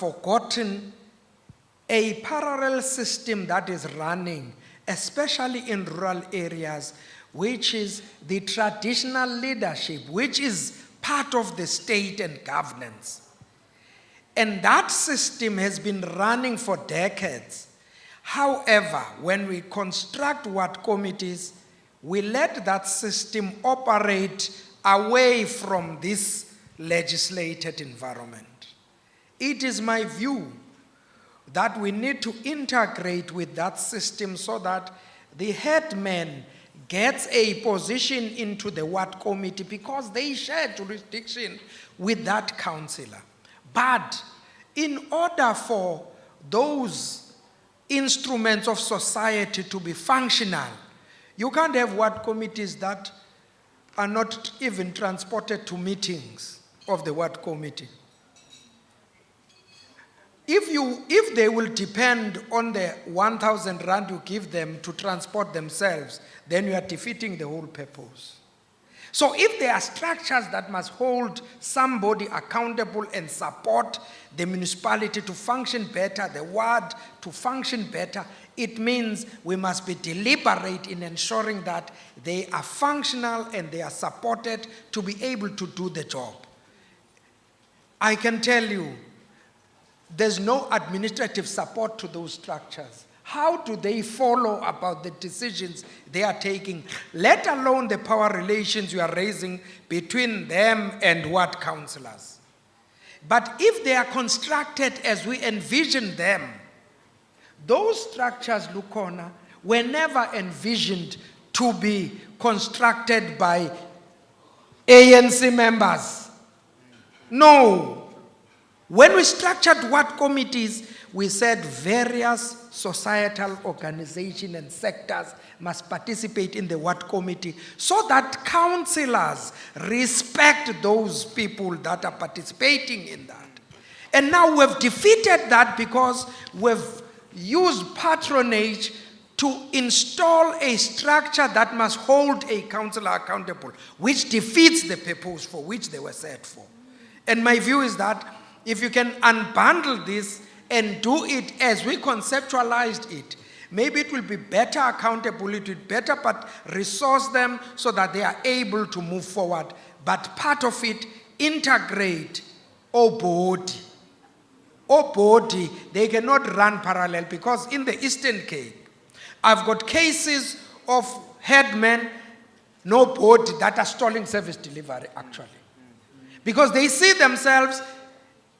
forgotten a parallel system that is running, especially in rural areas, which is the traditional leadership, which is part of the state and governance. And that system has been running for decades. However, when we construct ward committees, we let that system operate away from this legislated environment. It is my view that we need to integrate with that system so that the headman gets a position into the ward committee because they share jurisdiction with that councillor. But in order for those instruments of society to be functional, you can't have ward committees that are not even transported to meetings of the ward committee. If they will depend on the 1,000 rand you give them to transport themselves, then you are defeating the whole purpose. So if there are structures that must hold somebody accountable and support the municipality to function better, the ward to function better, it means we must be deliberate in ensuring that they are functional and they are supported to be able to do the job. I can tell you, there's no administrative support to those structures. How do they follow about the decisions they are taking, let alone the power relations you are raising between them and ward councillors? But if they are constructed as we envision them, those structures, Lukona, were never envisioned to be constructed by ANC members. No. When we structured ward committees, we said various societal organizations and sectors must participate in the ward committee so that councillors respect those people that are participating in that. And now we've defeated that because we've used patronage to install a structure that must hold a councillor accountable, which defeats the purpose for which they were set for. And my view is that if you can unbundle this and do it as we conceptualized it, maybe it will be better accountability, better but resource them so that they are able to move forward. But part of it, integrate body. Body, they cannot run parallel because in the Eastern Cape, I've got cases of headmen, no body that are stalling service delivery actually. Because they see themselves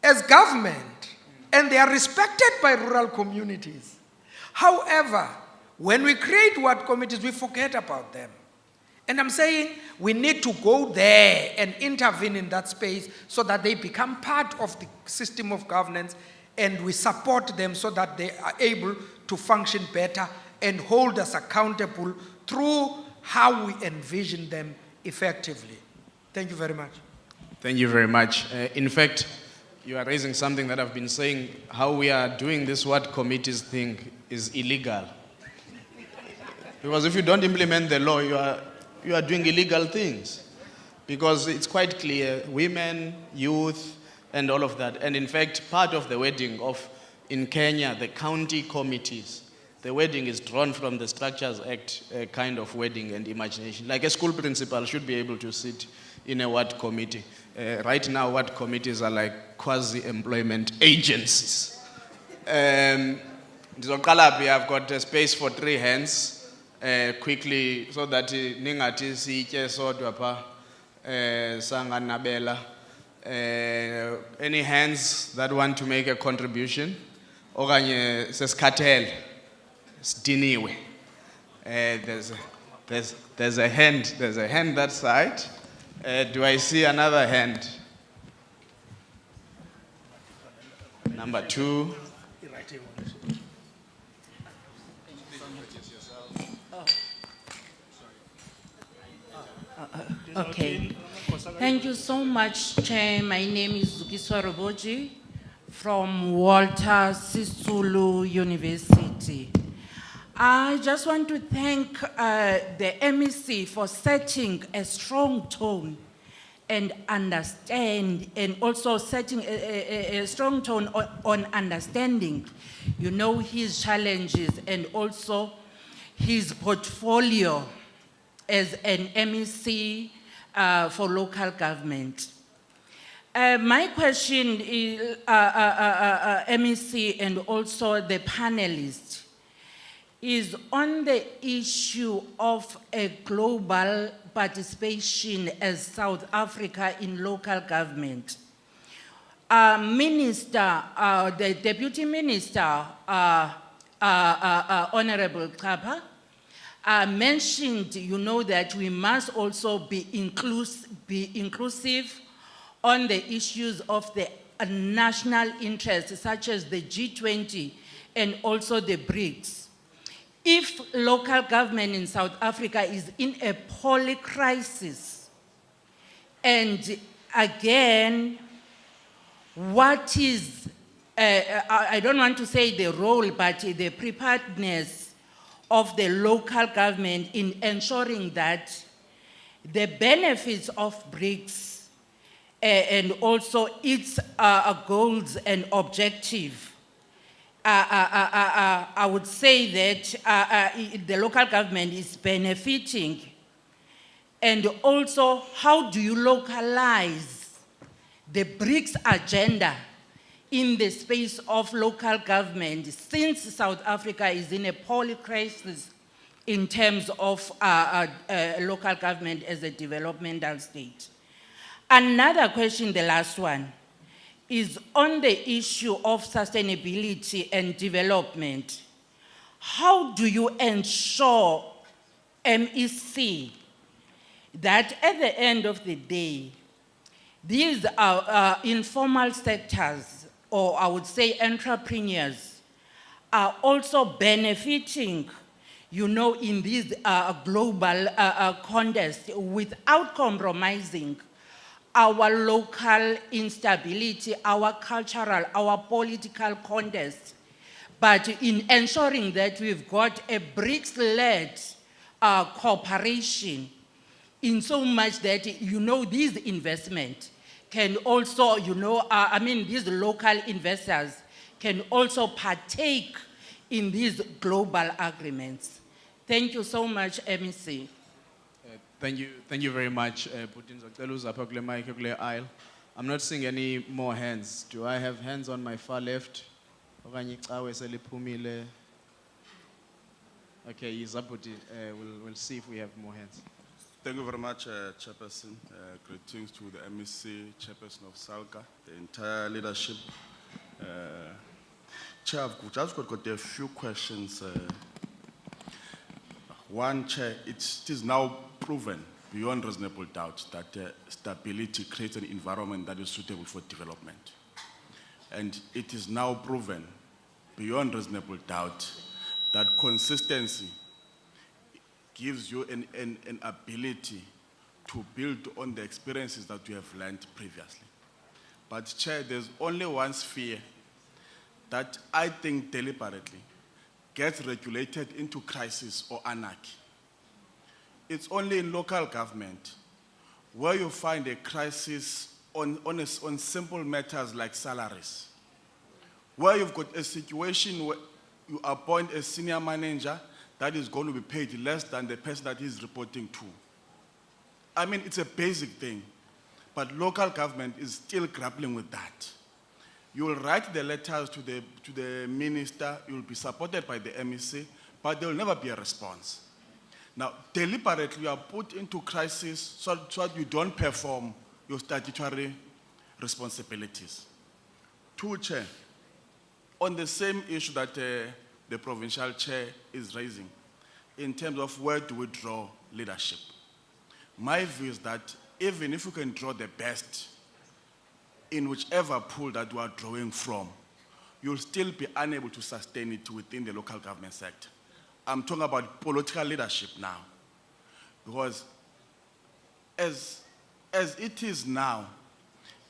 as government, and they are respected by rural communities. However, when we create ward committees, we forget about them. And I'm saying we need to go there and intervene in that space so that they become part of the system of governance, and we support them so that they are able to function better and hold us accountable through how we envision them effectively. Thank you very much. Thank you very much. In fact, you are raising something that I've been saying. How we are doing this ward committees thing is illegal. Because if you don't implement the law, you are doing illegal things. Because it's quite clear, women, youth, and all of that. And in fact, part of the wording in Kenya, the county committees, the wording is drawn from the Structures Act kind of wording and imagination. Like a school principal should be able to sit in a ward committee. Right now, ward committees are like quasi-employment agencies. I've got a space for 3 hands quickly so that ningati sitye sodwa pha sanganabela. Any hands that want to make a contribution? Okanye sesikhathele sidiniwe. There's a hand that side. Do I see another hand? Number 2. Okay. Thank you so much, Chair. My name is Zukiswa Roboji from Walter Sisulu University. I just want to thank the MEC for setting a strong tone and understand, and also setting a strong tone on understanding, you know, his challenges and also his portfolio as an MEC for local government. My question is, MEC and also the panelists, is on the issue of a global participation as South Africa in local government. Minister, the Deputy Minister, Honorable Kapa, mentioned, you know, that we must also be inclusive on the issues of the national interests, such as the G20 and also the BRICS. If local government in South Africa is in a poly-crisis, and again, what is, I don't want to say the role, but the preparedness of the local government in ensuring that the benefits of BRICS and also its goals and objectives, I would say that the local government is benefiting. And also, how do you localize the BRICS agenda in the space of local government, since South Africa is in a poly-crisis in terms of local government as a developmental state? Another question, the last one, is on the issue of sustainability and development. How do you ensure, MEC, that at the end of the day, these are informal sectors, or I would say entrepreneurs, are also benefiting, you know, in this global contest without compromising our local instability, our cultural, our political contest, but in ensuring that we've got a BRICS-led cooperation, in so much that, you know, these investment can also, you know, these local investors can also partake in these global agreements. Thank you so much, MEC. Thank you very much, Putin. I'm not seeing any more hands. Do I have hands on my far left? Okay, Zaputi, we'll see if we have more hands. Thank you very much, Chairperson. Greetings to the MEC, Chairperson of Salga, the entire leadership. Chair, I've just got a few questions. One, Chair, it is now proven beyond reasonable doubt that stability creates an environment that is suitable for development. And it is now proven beyond reasonable doubt that consistency gives you an ability to build on the experiences that you have learned previously. But Chair, there's only one sphere that I think deliberately gets regulated into crisis or anarchy. It's only in local government where you find a crisis on simple matters like salaries, where you've got a situation where you appoint a senior manager that is going to be paid less than the person that he's reporting to. I mean, it's a basic thing, but local government is still grappling with that. You will write the letters to the minister, you will be supported by the MEC, but there will never be a response. Now, deliberately, you are put into crisis so that you don't perform your statutory responsibilities. Two, Chair, on the same issue that the provincial chair is raising, in terms of where do we draw leadership. My view is that even if we can draw the best in whichever pool that we are drawing from, you'll still be unable to sustain it within the local government sector. I'm talking about political leadership now. Because as it is now,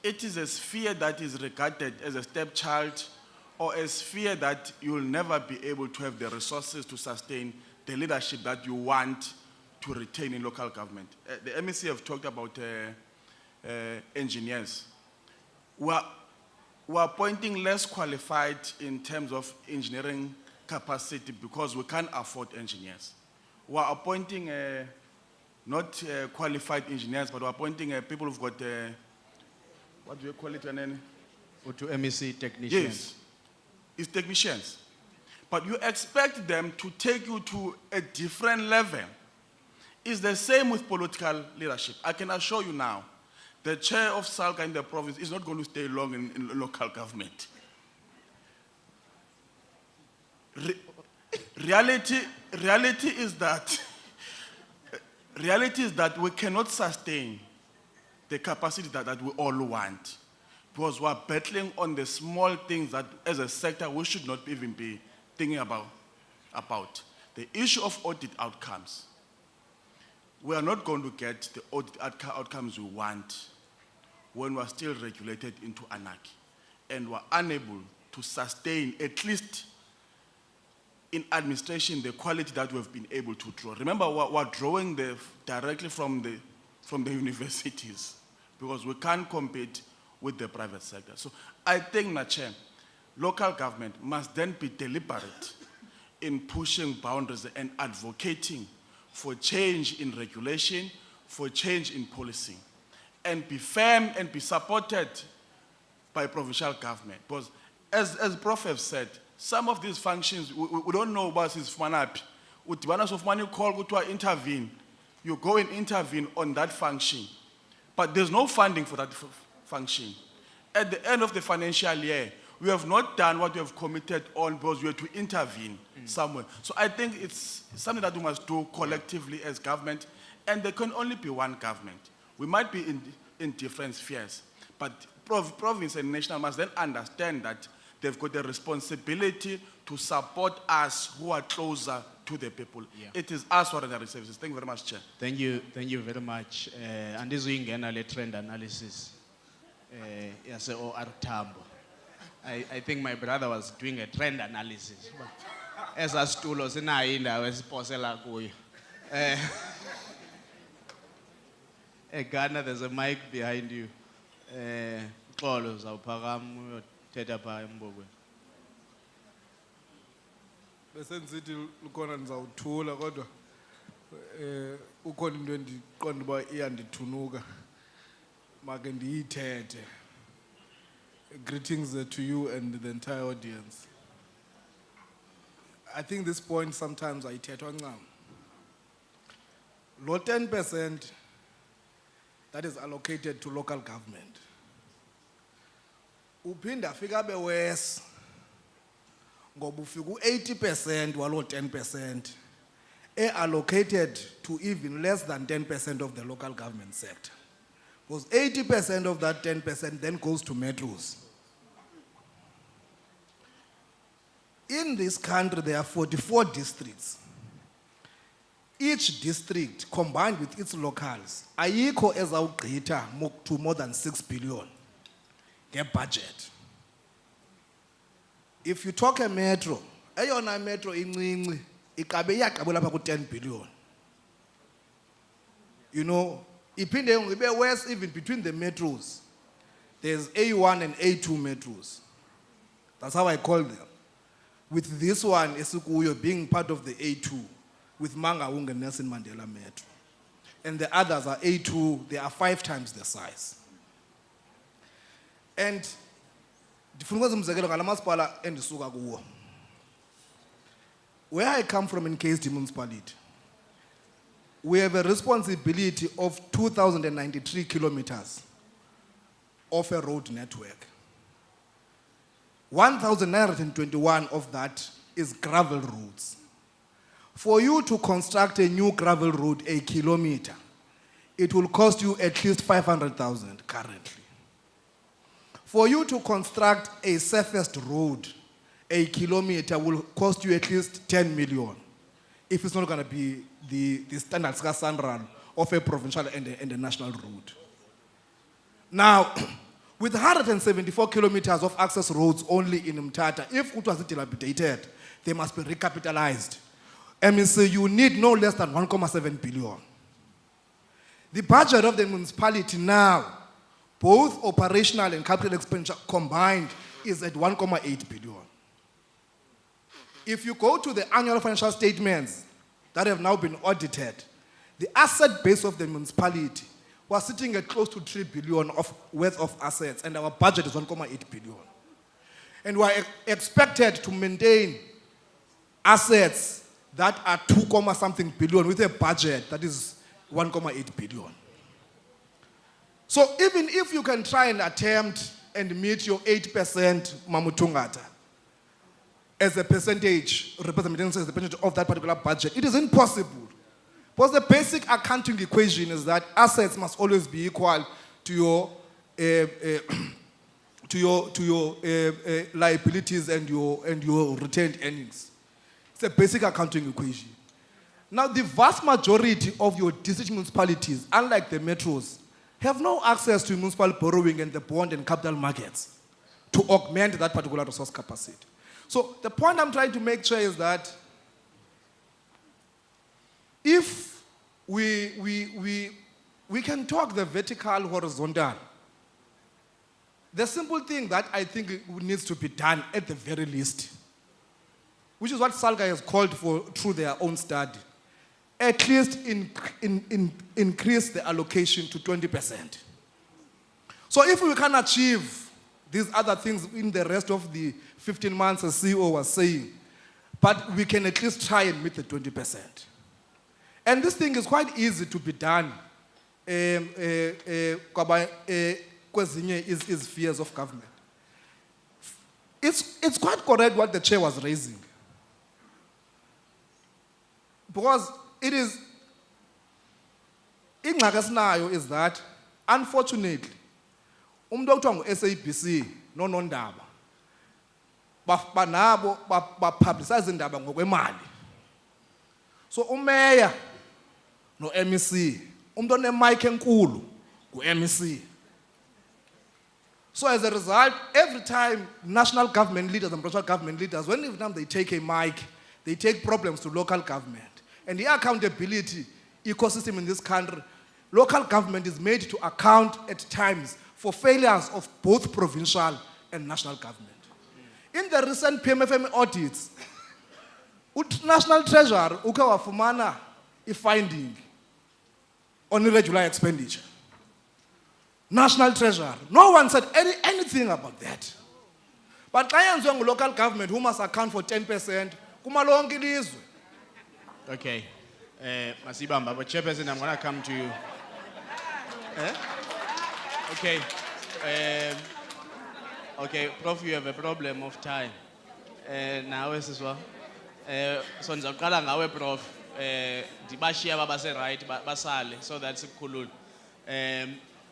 it is a sphere that is regarded as a stepchild or a sphere that you will never be able to have the resources to sustain the leadership that you want to retain in local government. The MEC have talked about engineers. We are appointing less qualified in terms of engineering capacity because we can't afford engineers. We are appointing not qualified engineers, but we're appointing people who've got, what do you call it? To MEC technicians. Yes, it's technicians. But you expect them to take you to a different level. It's the same with political leadership. I can assure you now, the chair of Salga in the province is not going to stay long in local government. Reality is that we cannot sustain the capacity that we all want, because we are battling on the small things that as a sector we should not even be thinking about. The issue of audit outcomes. We are not going to get the audit outcomes we want when we are still regulated into anarchy and we are unable to sustain, at least in administration, the quality that we have been able to draw. Remember, we're drawing directly from the universities because we can't compete with the private sector. So I think, Chair, local government must then be deliberate in pushing boundaries and advocating for change in regulation, for change in policy, and be firm and be supported by provincial government. Because as Prof have said, some of these functions, we don't know about his fanapi. Udibana of money call to intervene. You go and intervene on that function. But there's no funding for that function. At the end of the financial year, we have not done what we have committed on because we have to intervene somewhere. So I think it's something that we must do collectively as government, and there can only be one government. We might be in different spheres, but province and national must then understand that they've got a responsibility to support us who are closer to the people. Yeah. It is us for ordinary services. Thank you very much, Chair. Thank you very much. And this is a trend analysis. Yes, or Tambo. I think my brother was doing a trend analysis. As a stool, I was posela kuyo. Ghana, there's a mic behind you. Xolo zawuphakama uyothetha pha embokweni. Bese ngithi ukhona nizawuthula kodwa ukhona into endiqonda uba iyandithunuka make ndiyithethe. Greetings to you and the entire audience. I think this point sometimes ayithethwa ncam. Lo 10% that is allocated to local government, uphinda fika be worse ngoba ufika u-80% walo 10% allocated to even less than 10% of the local government sector. Because 80% of that 10% then goes to metros. In this country, there are 44 districts. Each district, combined with its locals, ayikho ezawugqitha to more than 6 billion budget. If you talk a metro, eyona metro incinci ikabe iyaqabula lapha ku-10 billion. You know, iphinde ibe worse even between the metros. There's A1 and A2 metros. That's how I call them. With this one, Esikuyo being part of the A2, with Mangaung and Nelson Mandela Metro. And the others are A2, they are 5 times the size. And where I come from in KSD municipality, we have a responsibility of 2,093 kilometers of a road network. 1,921 of that is gravel roads. For you to construct a new gravel road, a kilometer, it will cost you at least 500,000 currently. For you to construct a surfaced road, a kilometer will cost you at least 10 million. If it's not going to be the standard SANRAL of a provincial and a national road. Now, with 174 kilometers of access roads only in Mtata, if it was dilapidated, they must be recapitalized. MEC, you need no less than 1.7 billion. The budget of the municipality now both operational and capital expenditure combined is at 1.8 billion. If you go to the annual financial statements that have now been audited, the asset base of the municipality was sitting at close to 3 billion worth of assets, and our budget is 1.8 billion. And we are expected to maintain assets that are 2 billion with a budget that is 1.8 billion. So even if you can try and attempt and meet your 8% mamutungata as a percentage, representing as a percentage of that particular budget, it is impossible. Because the basic accounting equation is that assets must always be equal to your liabilities and your retained earnings. It's a basic accounting equation. Now, the vast majority of your district municipalities, unlike the metros, have no access to municipal borrowing and the bond and capital markets to augment that particular resource capacity. So the point I'm trying to make sure is that if we can talk the vertical, horizontal, the simple thing that I think needs to be done at the very least, which is what Salga has called for through their own study, at least increase the allocation to 20%. So if we can achieve these other things in the rest of the 15 months, as CEO was saying, but we can at least try and meet the 20%. And this thing is quite easy to be done is fears of government. It's quite correct what the chair was raising. Because it is, ingxaki is that, unfortunately, umuntu SABC nonondaba banabo publicize indaba ngokwemali. So umeya no MEC, umuntu onemic enkulu ku-MEC. So as a result, every time national government leaders and provincial government leaders, every time they take a mic, they take problems to local government. And the accountability ecosystem in this country, local government is made to account at times for failures of both provincial and national government. In the recent PMFM audits, National Treasurer ukawafumana a finding on irregular expenditure. National Treasurer, no one said anything about that. But clients on local government who must account for 10%, kumalongi lizwe. Okay. Masibamba, but Chairperson, I'm going to come to you. Okay. Okay, Prof, you have a problem of time. Now, as well. So, ngizaqala ngawe Prof. Dibashiya babase right, basale, so that's cool.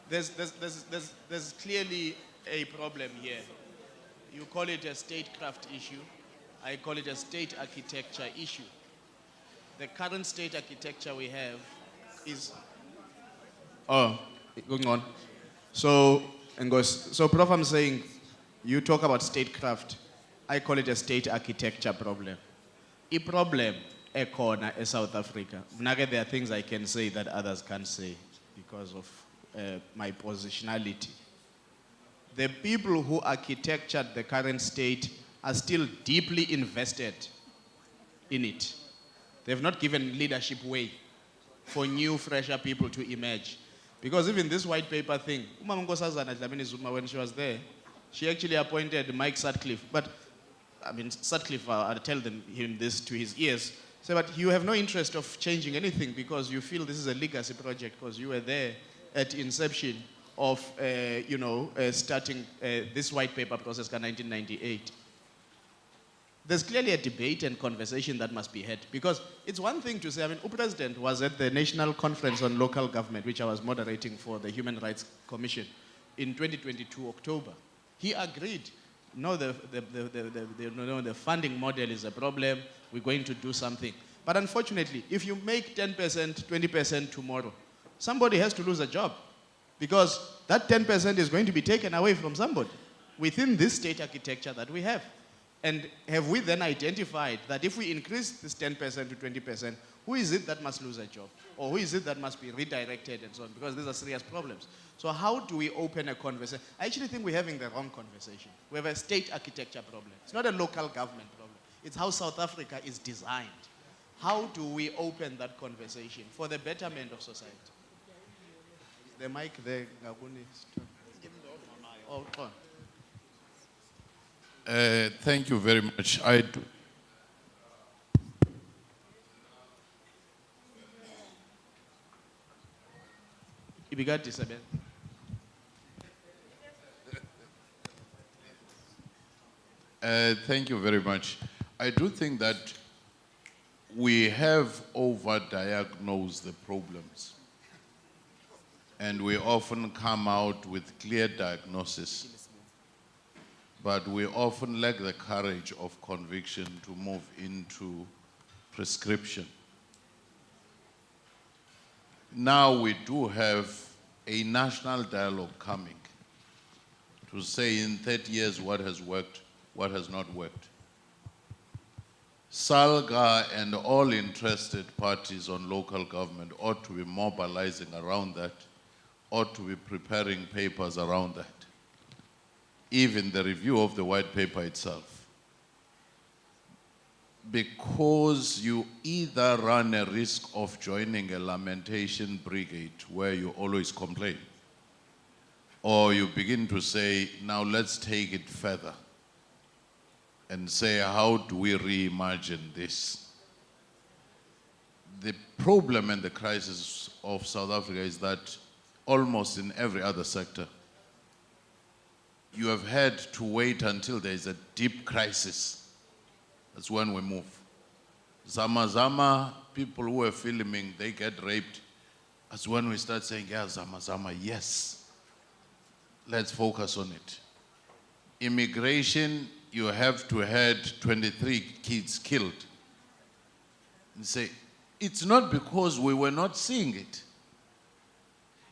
There's clearly a problem here. You call it a statecraft issue. I call it a state architecture issue. The current state architecture we have is... Oh, going on. So Prof, I'm saying, you talk about statecraft. I call it a state architecture problem. A problem, ekhona in South Africa. There are things I can say that others can't say because of my positionality. The people who architectured the current state are still deeply invested in it. They've not given leadership way for new, fresher people to emerge. Because even this white paper thing, Umama Nkosazana Dlamini Zuma, when she was there, she actually appointed Mike Sutcliffe. But, I mean, Sutcliffe, I'll tell him this to his ears, say, but you have no interest of changing anything because you feel this is a legacy project because you were there at inception of, starting this white paper process in 1998. There's clearly a debate and conversation that must be had because it's one thing to say, I mean, President was at the National Conference on Local Government, which I was moderating for the Human Rights Commission in 2022, October. He agreed, no, the funding model is a problem, we're going to do something. But unfortunately, if you make 10%, 20% tomorrow, somebody has to lose a job because that 10% is going to be taken away from somebody within this state architecture that we have. And have we then identified that if we increase this 10% to 20%, who is it that must lose a job? Or who is it that must be redirected and so on? Because these are serious problems. So how do we open a conversation? I actually think we're having the wrong conversation. We have a state architecture problem. It's not a local government problem. It's how South Africa is designed. How do we open that conversation for the betterment of society? The mic there, Ngakuni. Oh, go on. Thank you very much. I do. Ibigati Isabel. Thank you very much. I do think that we have overdiagnosed the problems. And we often come out with clear diagnosis. But we often lack the courage of conviction to move into prescription. Now we do have a national dialogue coming to say in 30 years what has worked, what has not worked. Salga and all interested parties on local government ought to be mobilizing around that, ought to be preparing papers around that. Even the review of the white paper itself. Because you either run a risk of joining a lamentation brigade where you always complain, or you begin to say, now let's take it further and say, how do we reimagine this? The problem and the crisis of South Africa is that almost in every other sector, you have had to wait until there is a deep crisis. That's when we move. Zama Zama, people who are filming, they get raped. That's when we start saying, yeah, Zama Zama, yes. Let's focus on it. Immigration, you have to had 23 kids killed. And say, it's not because we were not seeing it.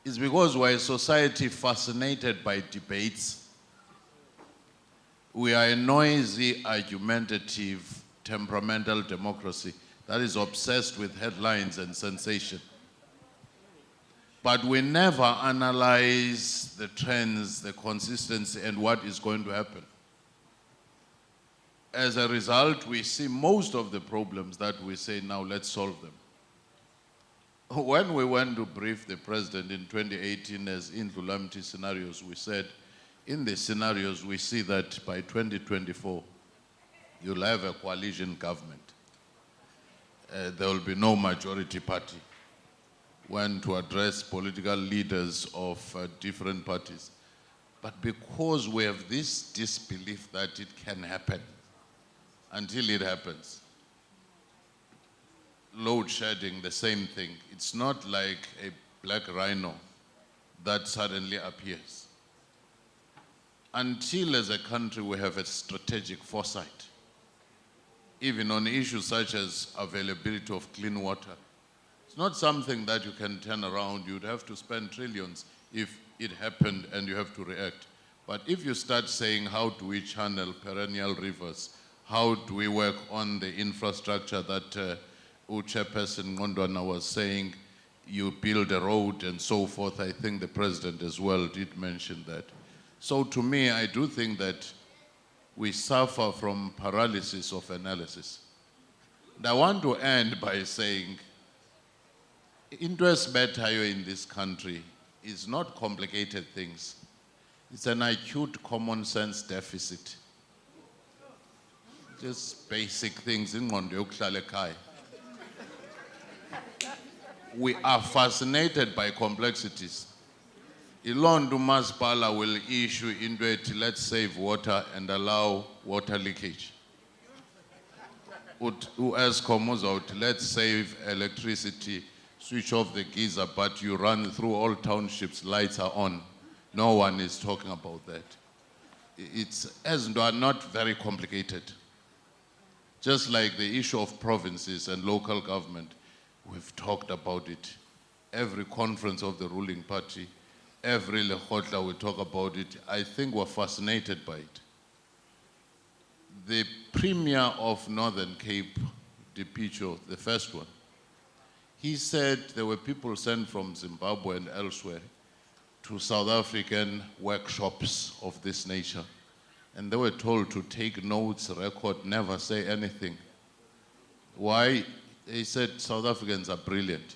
It's because we're a society fascinated by debates. We are a noisy, argumentative, temperamental democracy that is obsessed with headlines and sensation. But we never analyze the trends, the consistency, and what is going to happen. As a result, we see most of the problems that we say, now let's solve them. When we went to brief the president in 2018 as Indlulamti scenarios, we said, in the scenarios, we see that by 2024, you'll have a coalition government. There will be no majority party. When to address political leaders of different parties. But because we have this disbelief that it can happen, until it happens. Load shedding, the same thing. It's not like a black rhino that suddenly appears. Until as a country we have a strategic foresight, even on issues such as availability of clean water. It's not something that you can turn around. You'd have to spend trillions if it happened and you have to react. But if you start saying, how do we channel perennial rivers? How do we work on the infrastructure that Chairperson Ngondwana was saying, you build a road and so forth. I think the president as well did mention that. So to me, I do think that we suffer from paralysis of analysis. And I want to end by saying, interest better in this country is not complicated things. It's an acute common sense deficit. Just basic things. We are fascinated by complexities. Ilondo Masipala will issue into it, let's save water and allow water leakage. Eskom out, let's save electricity, switch off the geyser, but you run through all townships, lights are on. No one is talking about that. It's not very complicated. Just like the issue of provinces and local government, we've talked about it. Every conference of the ruling party, every Lehotla we talk about it. I think we're fascinated by it. The Premier of Northern Cape, Dipicho, the first one, He said there were people sent from Zimbabwe and elsewhere to South African workshops of this nature. And they were told to take notes, record, never say anything. Why? They said South Africans are brilliant.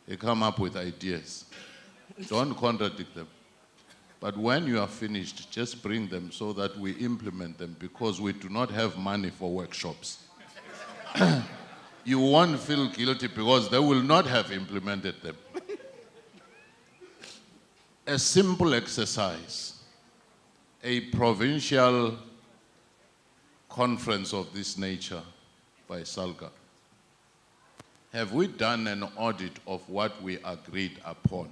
They come up with ideas. Don't contradict them. But when you are finished, just bring them so that we implement them, because we do not have money for workshops. You won't feel guilty because they will not have implemented them. A simple exercise, a provincial conference of this nature by Salga. Have we done an audit of what we agreed upon?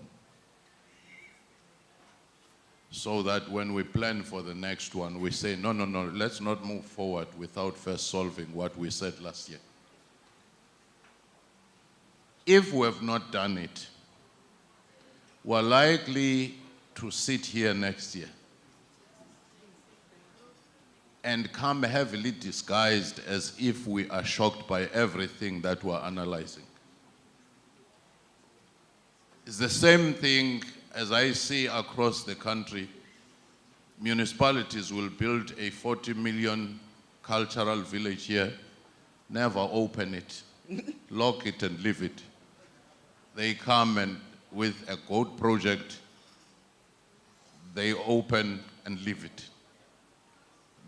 So that when we plan for the next one, we say, no, let's not move forward without first solving what we said last year. If we have not done it, we're likely to sit here next year and come heavily disguised as if we are shocked by everything that we're analyzing. It's the same thing as I see across the country. Municipalities will build a 40 million cultural village here, never open it, lock it and leave it. They come and with a goat project, they open and leave it.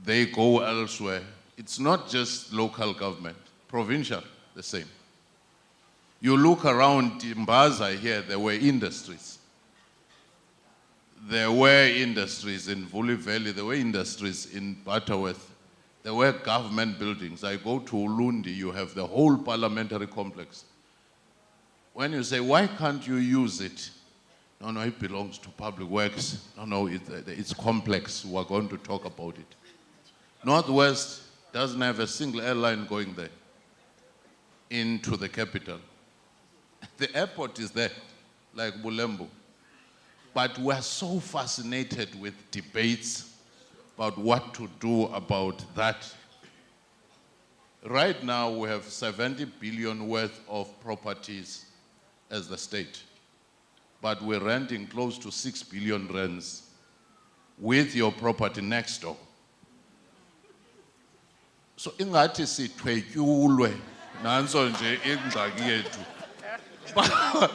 They go elsewhere. It's not just local government, provincial, the same. You look around Mbaza here, there were industries. There were industries in Vuli Valley, there were industries in Butterworth, there were government buildings. I go to Ulundi, you have the whole parliamentary complex. When you say, why can't you use it? No, it belongs to public works. No, it's complex. We're going to talk about it. Northwest doesn't have a single airline going there into the capital. The airport is there, like Bulembu. But we're so fascinated with debates about what to do about that. Right now, we have 70 billion worth of properties as the state. But we're renting close to 6 billion rents with your property next door. So ingathi sithwetyulwe nanso nje ingxaki yethu.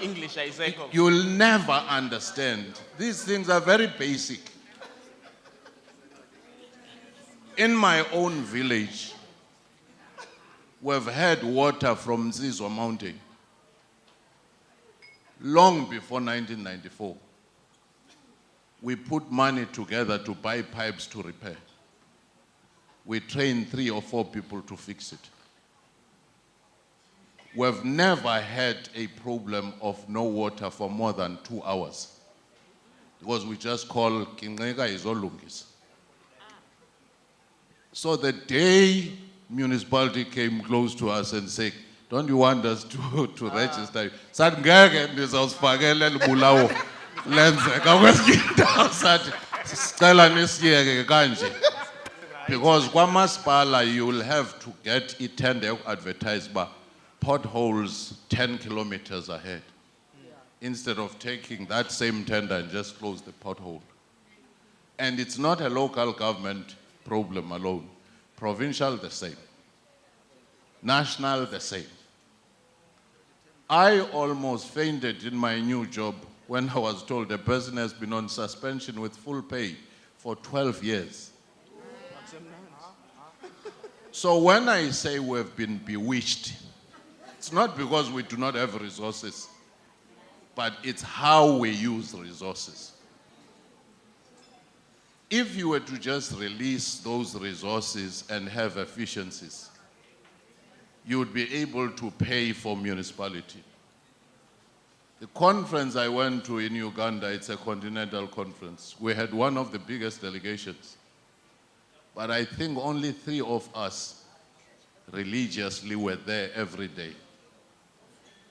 English ayizekho. You'll never understand. These things are very basic. In my own village, we've had water from Zizwa Mountain long before 1994. We put money together to buy pipes to repair. We trained 3 or 4 people to fix it. We've never had a problem of no water for more than 2 hours. Because we just call Kinega Izolungis. So the day municipality came close to us and said, don't you want us to register? Said, ngeke ndizawusifakela libulawo lenzeka kwezinye indawo sathi sicela nisiyeke kanje. Because kwamasipala you will have to get it tender advertised by potholes 10 kilometers ahead. Instead of taking that same tender and just close the pothole. And it's not a local government problem alone. Provincial, the same. National, the same. I almost fainted in my new job when I was told a person has been on suspension with full pay for 12 years. So when I say we've been bewitched, it's not because we do not have resources, but it's how we use resources. If you were to just release those resources and have efficiencies, you would be able to pay for municipality. The conference I went to in Uganda, it's a continental conference. We had one of the biggest delegations. But I think only 3 of us religiously were there every day.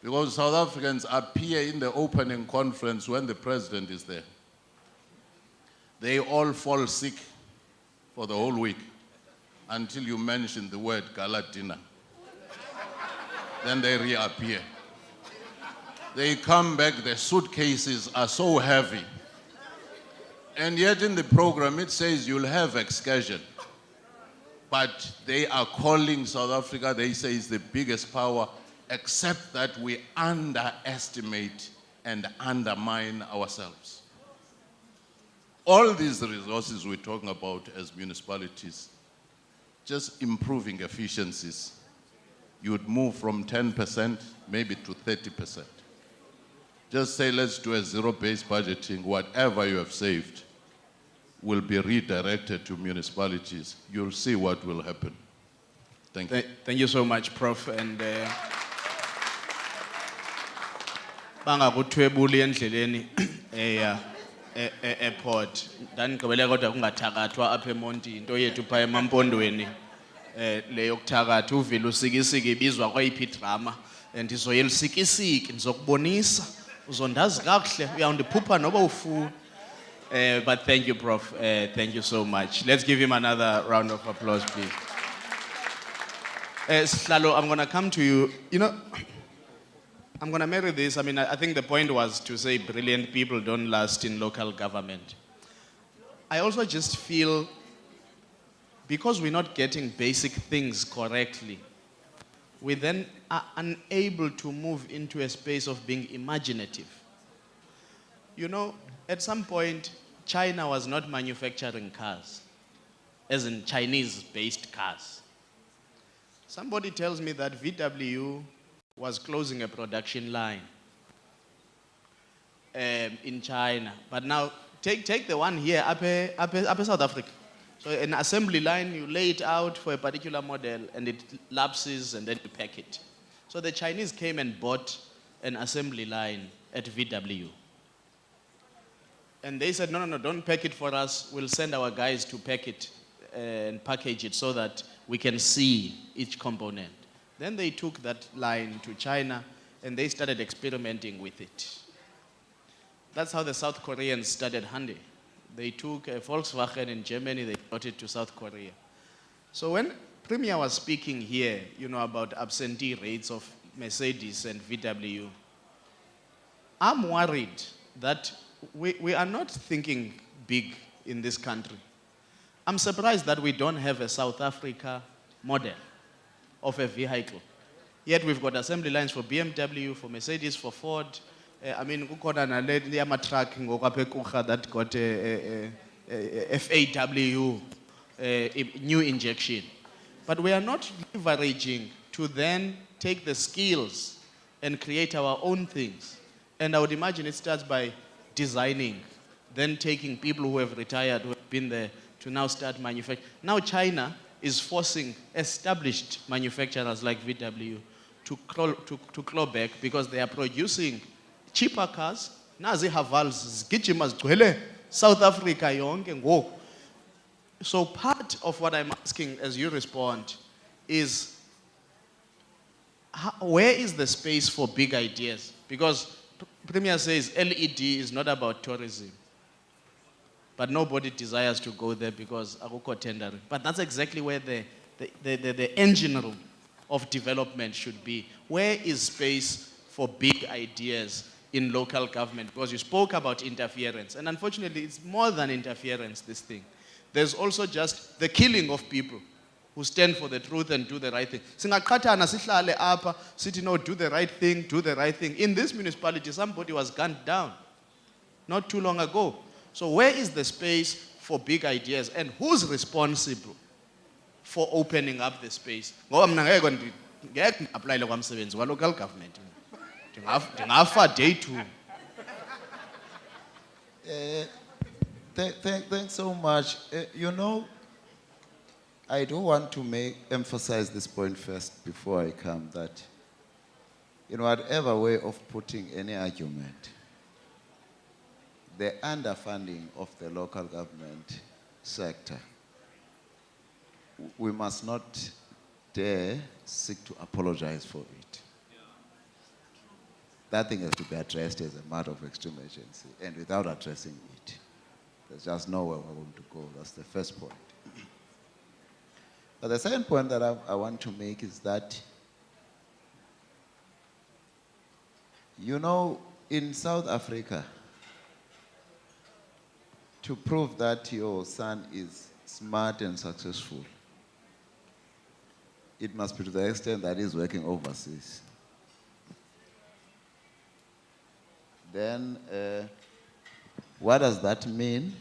Because South Africans appear in the opening conference when the president is there. They all fall sick for the whole week until you mention the word gala dinner. Then they reappear. They come back, the suitcases are so heavy. And yet in the program it says you'll have excursion. But they are calling South Africa, they say it's the biggest power, except that we underestimate and undermine ourselves. All these resources we're talking about as municipalities, just improving efficiencies, you would move from 10% maybe to 30%. Just say, let's do a zero-based budgeting. Whatever you have saved will be redirected to municipalities. You'll see what will happen. Thank you. Thank you so much, Prof. And bangakuthwebuli endleleni airport. Ndanigqibele kodwa kungathakathwa apha eMonti into yethu pha emampondweni leyo kuthakatha uvile usikisiki ibizwa kwayiphi drama and izoyela usikisiki ndizokubonisa uzondazi kakuhle uyawundiphupha noba ufuna. But thank you, Prof. Thank you so much. Let's give him another round of applause, please. Sihlalo, I'm going to come to you. You know, I'm going to marry this. I mean, I think the point was to say brilliant people don't last in local government. I also just feel because we're not getting basic things correctly, we then are unable to move into a space of being imaginative. You know, at some point, China was not manufacturing cars, as in Chinese-based cars. Somebody tells me that VW was closing a production line in China. But now, take the one here, up South Africa. So an assembly line, you lay it out for a particular model, and it lapses, and then you pack it. So the Chinese came and bought an assembly line at VW. And they said, no, don't pack it for us. We'll send our guys to pack it and package it so that we can see each component. Then they took that line to China and they started experimenting with it. That's how the South Koreans started Hyundai. They took a Volkswagen in Germany, they brought it to South Korea. So when Premier was speaking here, you know, about absentee rates of Mercedes and VW, I'm worried that we are not thinking big in this country. I'm surprised that we don't have a South Africa model of a vehicle. Yet we've got assembly lines for BMW, for Mercedes, for Ford. I mean, kukhona nale truck that got a FAW, new injection. But we are not leveraging to then take the skills and create our own things. And I would imagine it starts by designing, then taking people who have retired, who have been there, to now start manufacturing. Now China is forcing established manufacturers like VW to claw back because they are producing cheaper cars. Nazi Havals, zigijima zigcwele South Africa yonke ngoku. So part of what I'm asking as you respond is, where is the space for big ideas? Because Premier says LED is not about tourism. But nobody desires to go there because akukho tendering. But that's exactly where the engine room of development should be. Where is space for big ideas in local government? Because you spoke about interference. And unfortunately, it's more than interference, this thing. There's also just the killing of people who stand for the truth and do the right thing. Singaqhathana sihlale apha sithi no, do the right thing, do the right thing. In this municipality, somebody was gunned down not too long ago. So where is the space for big ideas, and who's responsible for opening up the space? Ngoba mina ngeke apply kwamsebenzi wa local government. Ndingafa day 2. Thanks so much. You know, I do want to emphasize this point first before I come, that in whatever way of putting any argument, the underfunding of the local government sector, we must not dare seek to apologize for it. That thing has to be addressed as a matter of extreme urgency, and without addressing it, there's just nowhere we're going to go. That's the first point. But the second point that I want to make is that You know, in South Africa, to prove that your son is smart and successful, it must be to the extent that he's working overseas. Then, what does that mean?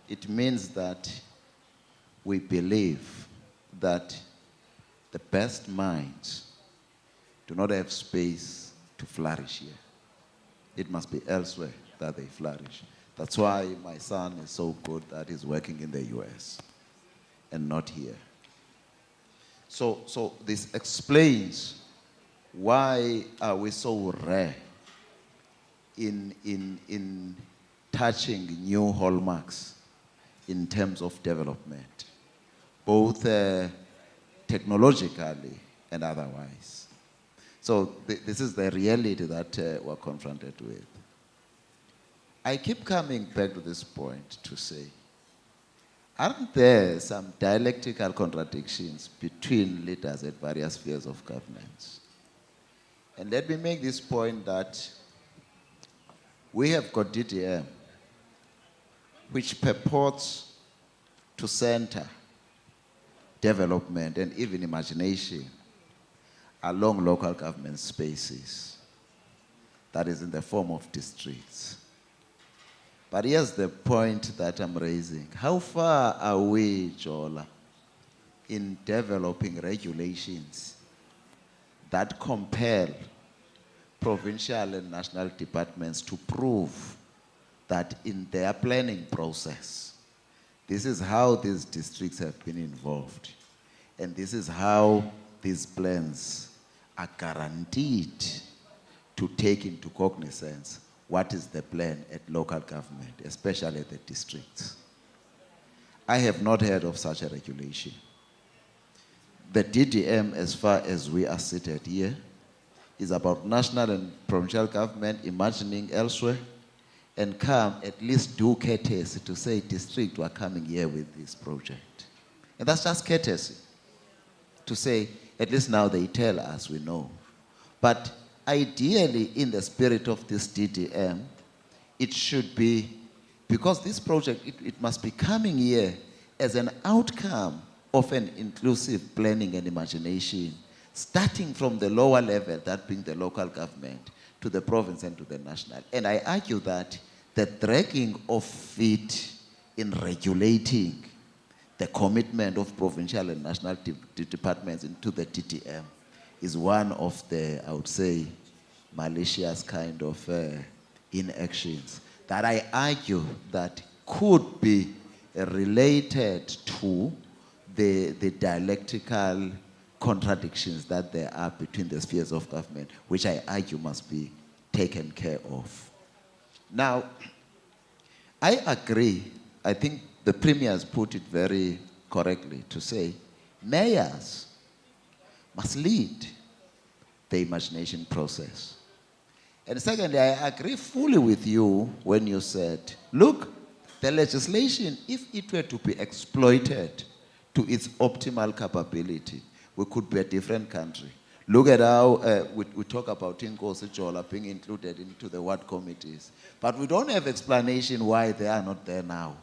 It means that we believe that the best minds do not have space to flourish here. It must be elsewhere that they flourish. That's why my son is so good that he's working in the US and not here. So this explains why are we so rare in touching new hallmarks in terms of development, both technologically and otherwise. So this is the reality that we're confronted with. I keep coming back to this point to say, aren't there some dialectical contradictions between leaders at various spheres of governance? And let me make this point that we have got DDM, which purports to center development and even imagination along local government spaces, that is in the form of districts. But here's the point that I'm raising. How far are we, Jola, in developing regulations that compel provincial and national departments to prove that in their planning process, this is how these districts have been involved, and this is how these plans are guaranteed to take into cognizance what is the plan at local government, especially at the districts. I have not heard of such a regulation. The DDM, as far as we are seated here, is about national and provincial government imagining elsewhere and come at least do courtesy to say, district, we're coming here with this project. And that's just courtesy to say, at least now they tell us we know. But ideally, in the spirit of this DDM, it should be, because this project, it must be coming here as an outcome of an inclusive planning and imagination, starting from the lower level, that being the local government, to the province and to the national. And I argue that the dragging of feet in regulating the commitment of provincial and national departments into the DDM is one of the, I would say, malicious kind of inactions that I argue that could be related to the dialectical contradictions that there are between the spheres of government, which I argue must be taken care of. Now, I agree, I think the Premier has put it very correctly to say, mayors must lead the imagination process. And secondly, I agree fully with you when you said, look, the legislation, if it were to be exploited to its optimal capability, we could be a different country. Look at how we talk about Inkosi Jola being included into the ward committees. But we don't have explanation why they are not there now,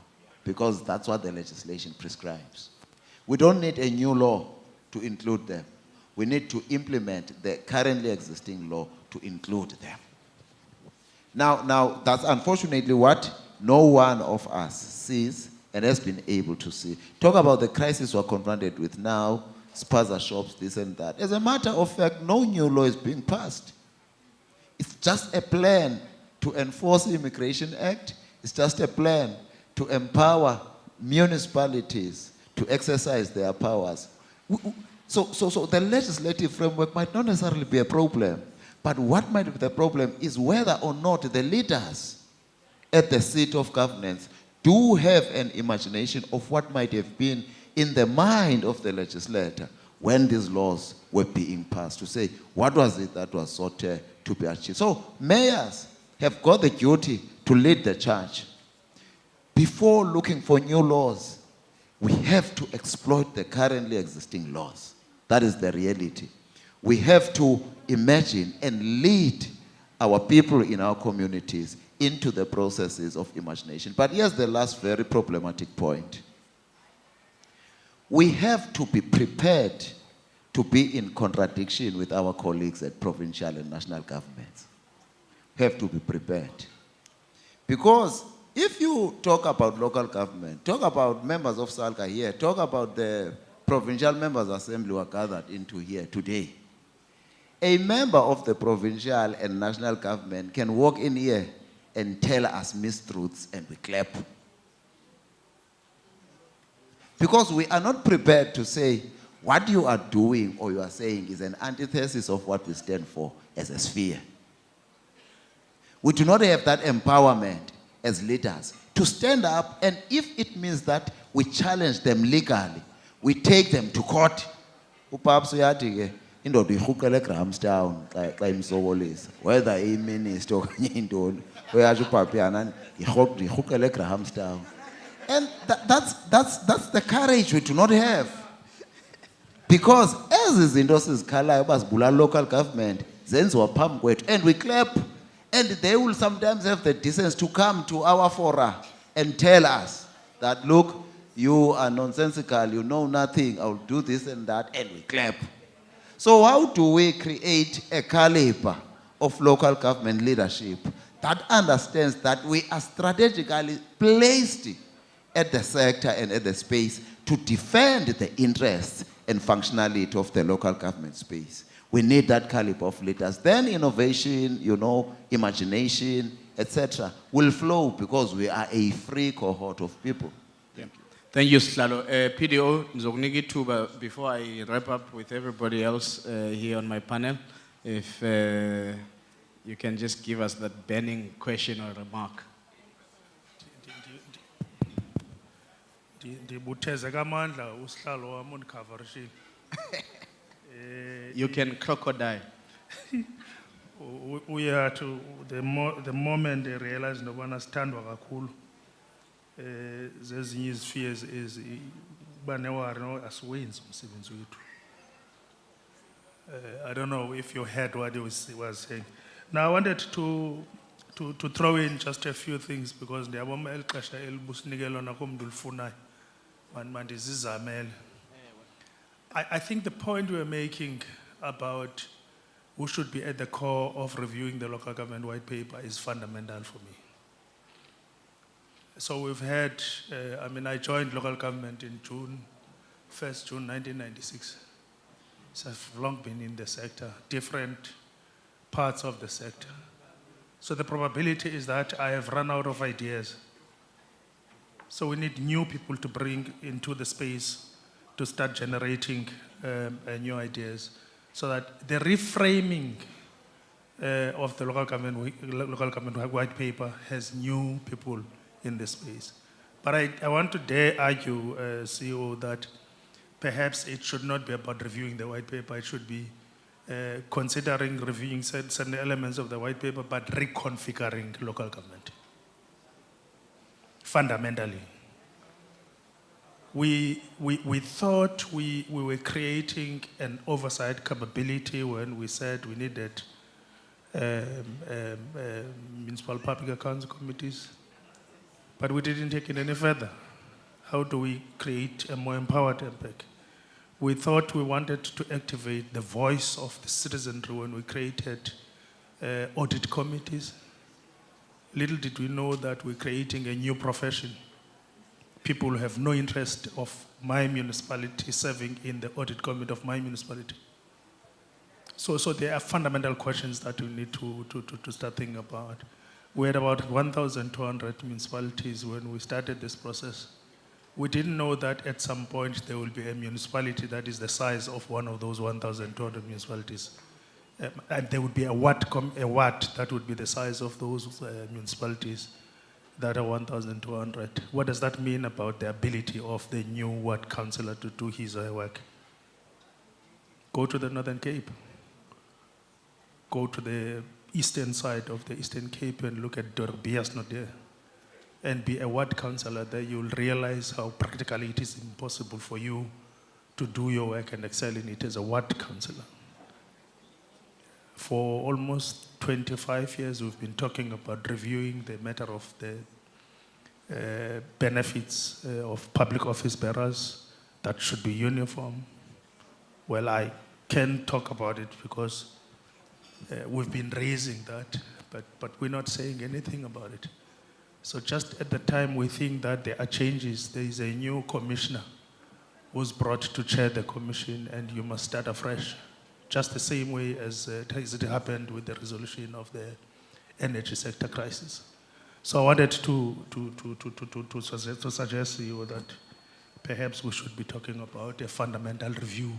because that's what the legislation prescribes. We don't need a new law to include them. We need to implement the currently existing law to include them. Now that's unfortunately what no one of us sees and has been able to see. Talk about the crisis we're confronted with now, spaza shops, this and that. As a matter of fact, no new law is being passed. It's just a plan to enforce the Immigration Act. It's just a plan to empower municipalities to exercise their powers. So the legislative framework might not necessarily be a problem, but what might be the problem is whether or not the leaders at the seat of governance do have an imagination of what might have been in the mind of the legislator when these laws were being passed, to say, what was it that was sought to be achieved? So mayors have got the duty to lead the charge. Before looking for new laws, we have to exploit the currently existing laws. That is the reality. We have to imagine and lead our people in our communities into the processes of imagination. But here's the last very problematic point. We have to be prepared to be in contradiction with our colleagues at provincial and national governments. We have to be prepared. Because if you talk about local government, talk about members of Salga here, talk about the provincial members assembly who are gathered into here today. A member of the provincial and national government can walk in here and tell us mistruths and we clap. Because we are not prepared to say what you are doing or you are saying is an antithesis of what we stand for as a sphere. We do not have that empowerment as leaders to stand up, and if it means that we challenge them legally, we take them to court. Perhaps we are indoda ihukele Grahamstown xa imsobolisa whether a minister okanye intoni uyasho uPapiana ihukele Grahamstown. And that's the courage we do not have. Because as izinto sizikhalayo bazibulala local government zenziwa phambi kwethu and we clap, and they will sometimes have the decency to come to our fora and tell us that, look, you are nonsensical, you know nothing, I'll do this and that, and we clap. So how do we create a caliber of local government leadership that understands that we are strategically placed at the sector and at the space to defend the interests and functionality of the local government space? We need that caliber of leaders. Then innovation, imagination, etc. will flow because we are a free cohort of people. Thank you. Thank you, Slalo. PDO, Nzogniki Tuba, before I wrap up with everybody else here on my panel, if you can just give us that burning question or remark. You can crocodile. We are to the moment they realize no one has stand kakhulu. Zezinye fears is banewari no aswins umsebenzi wethu. I don't know if you heard what he was saying. Now I wanted to throw in just a few things because ndiyabona elixesha elibusinikelo nakomntu ulifunayo. Mandizizamele. I think the point we're making about who should be at the core of reviewing the local government white paper is fundamental for me. So we've had, I joined local government in June 1996. So I've long been in the sector, different parts of the sector. So the probability is that I have run out of ideas. So we need new people to bring into the space to start generating new ideas, so that the reframing of the local government white paper has new people in the space. But I want to dare argue, CEO, that perhaps it should not be about reviewing the white paper. It should be considering reviewing certain elements of the white paper, but reconfiguring local government. Fundamentally. We thought we were creating an oversight capability when we said we needed municipal public accounts committees, but we didn't take it any further. How do we create a more empowered MPEC? We thought we wanted to activate the voice of the citizenry when we created audit committees. Little did we know that we're creating a new profession. People who have no interest of my municipality serving in the audit committee of my municipality. So there are fundamental questions that we need to start thinking about. We had about 1,200 municipalities when we started this process. We didn't know that at some point there will be a municipality that is the size of one of those 1,200 municipalities. And there would be a ward that would be the size of those municipalities that are 1,200. What does that mean about the ability of the new ward councillor to do his or her work? Go to the Northern Cape. Go to the eastern side of the Eastern Cape and look at Dorbia's not there. And be a ward councillor there, you'll realize how practically it is impossible for you to do your work and excel in it as a ward councillor. For almost 25 years, we've been talking about reviewing the matter of the benefits of public office bearers that should be uniform. Well, I can talk about it because we've been raising that, but we're not saying anything about it. So just at the time we think that there are changes, there is a new commissioner who's brought to chair the commission, and you must start afresh. Just the same way as it happened with the resolution of the energy sector crisis. So I wanted to suggest to you that perhaps we should be talking about a fundamental review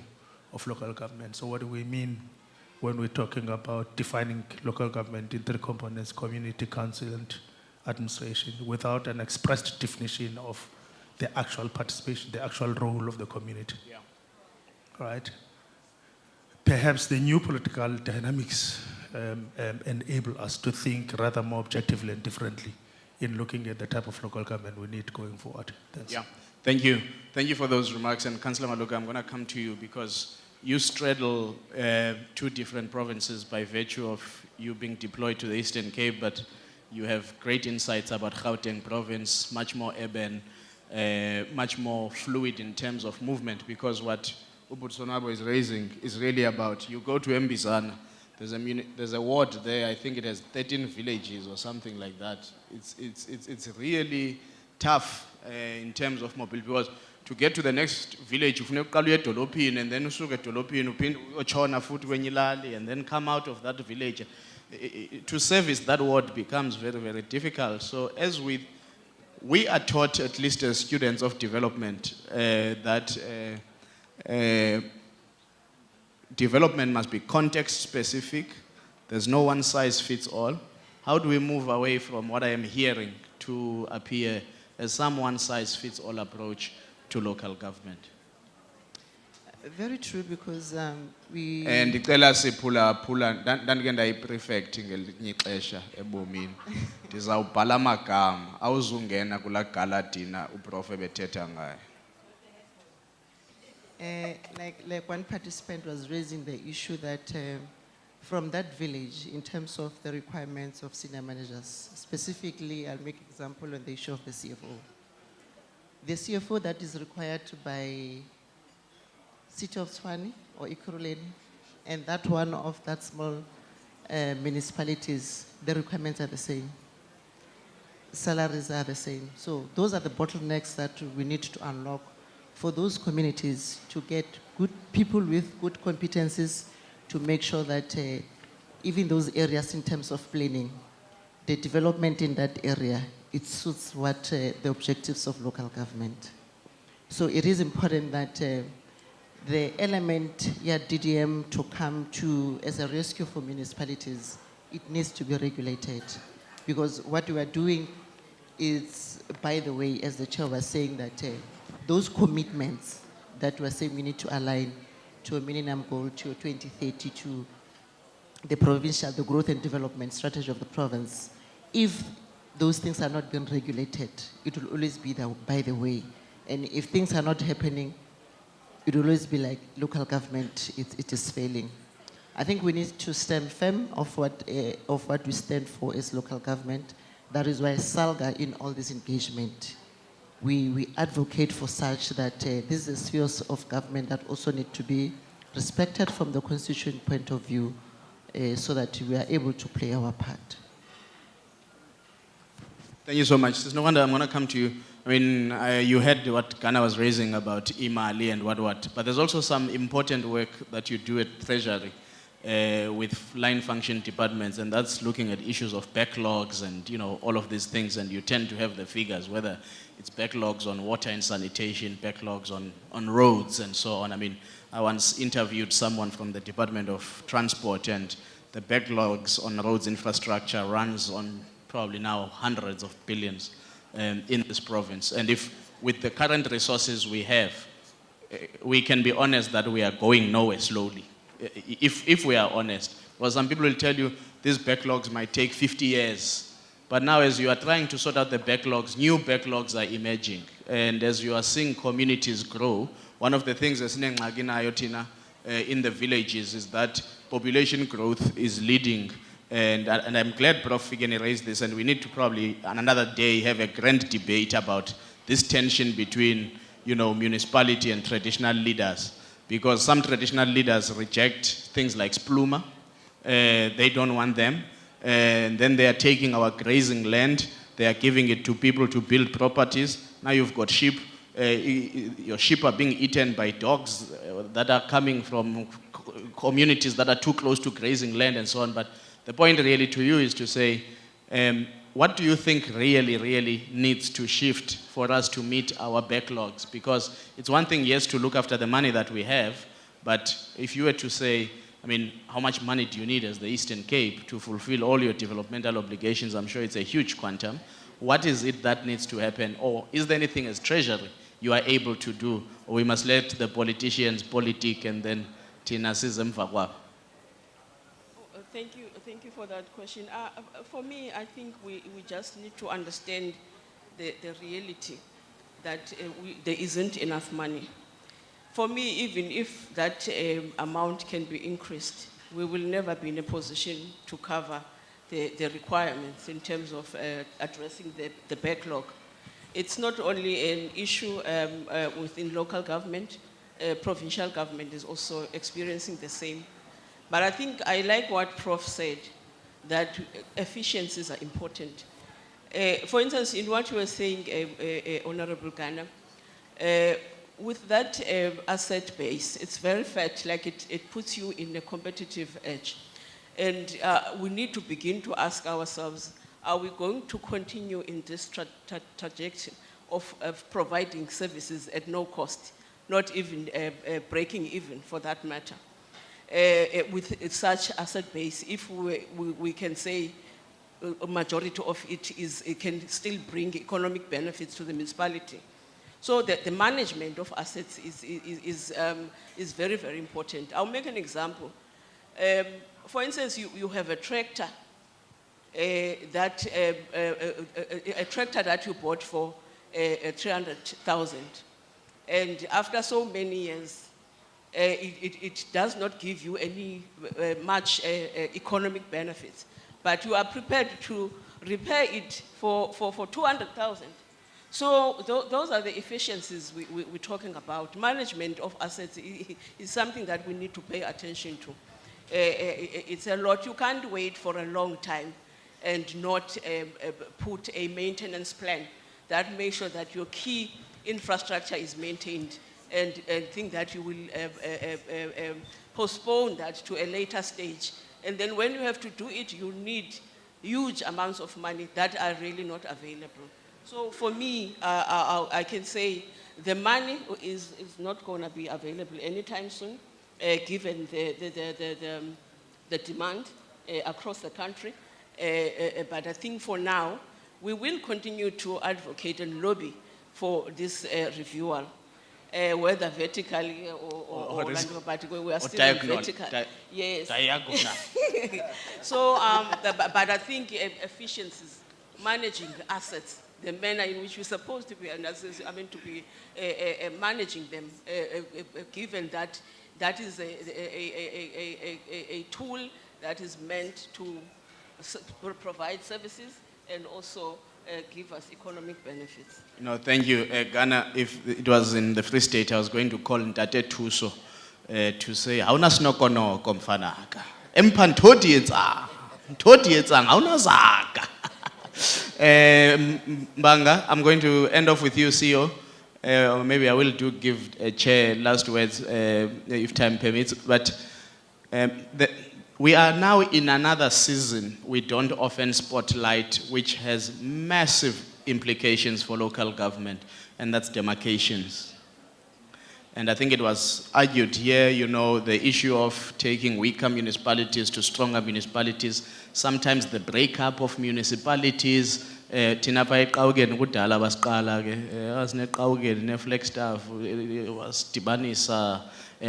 of local government. So what do we mean when we're talking about defining local government in three components: community, council, and administration, without an expressed definition of the actual participation, the actual role of the community? Yeah. Right? Perhaps the new political dynamics enable us to think rather more objectively and differently in looking at the type of local government we need going forward. Thanks. Yeah, thank you. Thank you for those remarks. And Councillor Maluka, I'm going to come to you because you straddle two different provinces by virtue of you being deployed to the Eastern Cape, but you have great insights about Gauteng province, much more urban, much more fluid in terms of movement, because what Ubutsonabo is raising is really about, you go to Mbizana, there's a ward there, I think it has 13 villages or something like that. It's really tough in terms of mobility, because to get to the next village, you have to go to Dolopin, and then you get to Dolopin, and then come out of that village. To service that ward becomes very, very difficult. So as we are taught, at least as students of development, that development must be context specific. There's no one size fits all. How do we move away from what I am hearing to appear as some one size fits all approach to local government? Very true, because we... And ndicela siphula ndandike ndayi-prefect ngelinye ixesha ebomini. Ndizawubhala amagama awuzungena kula galadina uprofe bethetha ngayo. Like one participant was raising the issue that from that village, in terms of the requirements of senior managers, specifically, I'll make example on the issue of the CFO. The CFO that is required by City of Tshwane or Ekurhuleni, and that one of that small municipalities, the requirements are the same. Salaries are the same. So those are the bottlenecks that we need to unlock for those communities to get good people with good competencies to make sure that even those areas in terms of planning, the development in that area, it suits what the objectives of local government. So it is important that the element, DDM, to come to as a rescue for municipalities, it needs to be regulated. Because what we are doing is, by the way, as the chair was saying, that those commitments that we're saying we need to align to a minimum goal, to 2030, to the provincial, the growth and development strategy of the province. If those things are not being regulated, it will always be by the way. And if things are not happening, it will always be like local government, it is failing. I think we need to stand firm of what we stand for as local government. That is why Salga, in all this engagement, we advocate for such that these are spheres of government that also need to be respected from the constitution point of view, so that we are able to play our part. Thank you so much. There's no wonder I'm going to come to you. I mean, you heard what Ghana was raising about Imali and what, but there's also some important work that you do at Treasury with line function departments, and that's looking at issues of backlogs and, you know, all of these things, and you tend to have the figures, whether it's backlogs on water and sanitation, backlogs on roads and so on. I mean, I once interviewed someone from the Department of Transport, and the backlogs on roads infrastructure runs on probably now hundreds of billions in this province. And if with the current resources we have, we can be honest that we are going nowhere slowly. If we are honest. Well, some people will tell you these backlogs might take 50 years. But now as you are trying to sort out the backlogs, new backlogs are emerging. And as you are seeing communities grow, one of the things that's in the villages is that population growth is leading. And I'm glad Prof. Figeni raised this, and we need to probably on another day have a grand debate about this tension between, municipality and traditional leaders. Because some traditional leaders reject things like spluma. They don't want them. And then they are taking our grazing land. They are giving it to people to build properties. Now you've got sheep. Your sheep are being eaten by dogs that are coming from communities that are too close to grazing land and so on. But the point really to you is to say, what do you think really needs to shift for us to meet our backlogs? Because it's one thing, yes, to look after the money that we have, but if you were to say, how much money do you need as the Eastern Cape to fulfill all your developmental obligations? I'm sure it's a huge quantum. What is it that needs to happen? Or is there anything as Treasury you are able to do? Or we must let the politicians politic and then Tina Sizem Fagwa? Thank you for that question. For me, I think we just need to understand the reality that there isn't enough money. For me, even if that amount can be increased, we will never be in a position to cover the requirements in terms of addressing the backlog. It's not only an issue within local government, provincial government is also experiencing the same. But I think I like what Prof said, that efficiencies are important. For instance, in what you were saying, Honorable Ghana, with that asset base, it's very fat, like it puts you in a competitive edge. And we need to begin to ask ourselves, are we going to continue in this trajectory of providing services at no cost, not even breaking even for that matter? With such asset base, if we can say a majority of it can still bring economic benefits to the municipality. So the management of assets is very, very important. I'll make an example. For instance, you have a tractor that you bought for 300,000, and after so many years, it does not give you any much economic benefits, but you are prepared to repair it for 200,000. So those are the efficiencies we're talking about. Management of assets is something that we need to pay attention to. It's a lot. You can't wait for a long time and not put a maintenance plan that makes sure that your key infrastructure is maintained, and think that you will postpone that to a later stage. And then when you have to do it, you need huge amounts of money that are really not available. So for me, I can say the money is not going to be available anytime soon, given the demand across the country. But I think for now, we will continue to advocate and lobby for this reviewal. Whether vertically or but we are still vertical. Yes. So, but I think efficiencies, managing assets, the manner in which we're supposed to be, managing them, given that that is a tool that is meant to provide services and also give us economic benefits. No, thank you. Ghana, if it was in the Free State, I was going to call Ntate Tuso to say, hauna snokono komfanaka. Empa ntoti etsang, hauna zaka. Mbanga, I'm going to end off with you, CEO. Or maybe I will give a chair last words if time permits. But we are now in another season we don't often spotlight, which has massive implications for local government, and that's demarcations. And I think it was argued here, the issue of taking weaker municipalities to stronger municipalities, sometimes the breakup of municipalities. Tina pa eqawukeni kudala basiqala ke asineqawukeni ne-Flagstaff wasidibanisa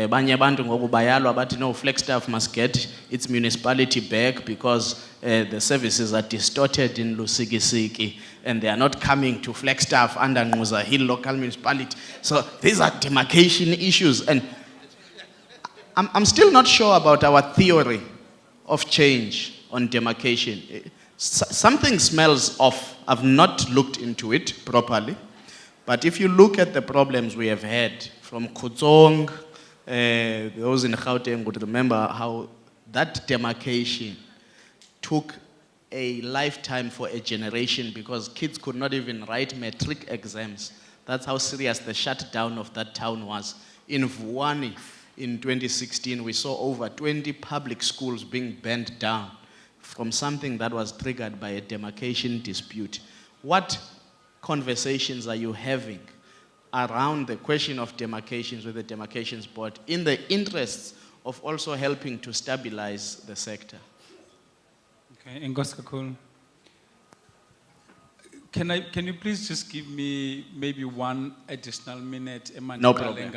banye abantu ngoku bayalwa bathi no, Flagstaff must get its municipality back because the services are distorted in Lusikisiki and they are not coming to Flagstaff under Nquza Hill local municipality. So these are demarcation issues, and I'm still not sure about our theory of change on demarcation. Something smells off. I've not looked into it properly. But if you look at the problems we have had from Kutsong, those in Gauteng would remember how that demarcation took a lifetime for a generation because kids could not even write matric exams. That's how serious the shutdown of that town was. In Vuwani, in 2016, we saw over 20 public schools being burnt down from something that was triggered by a demarcation dispute. What conversations are you having around the question of demarcations with the Demarcations Board in the interests of also helping to stabilize the sector? Okay, Enkosi kakhulu. Can you please just give me maybe one additional minute? No problem.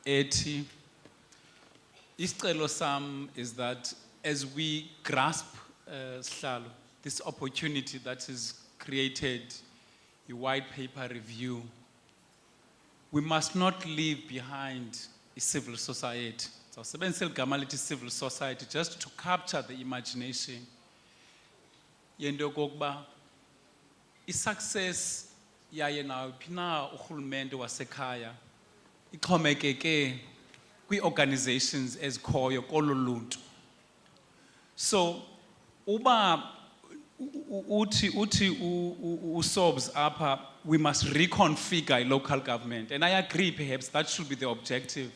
Ethi, isicelo sam is that as we grasp Sihlalo, this opportunity that is created, a white paper review, we must not leave behind a civil society. So civil society just to capture the imagination. Yendo kokuba success yaye nawuphi na urhulumente wasekhaya ixhomekeke kwi-organizations ezikhoyo kolo luntu. So uba uthi usobs apha, we must reconfigure a local government, and I agree perhaps that should be the objective.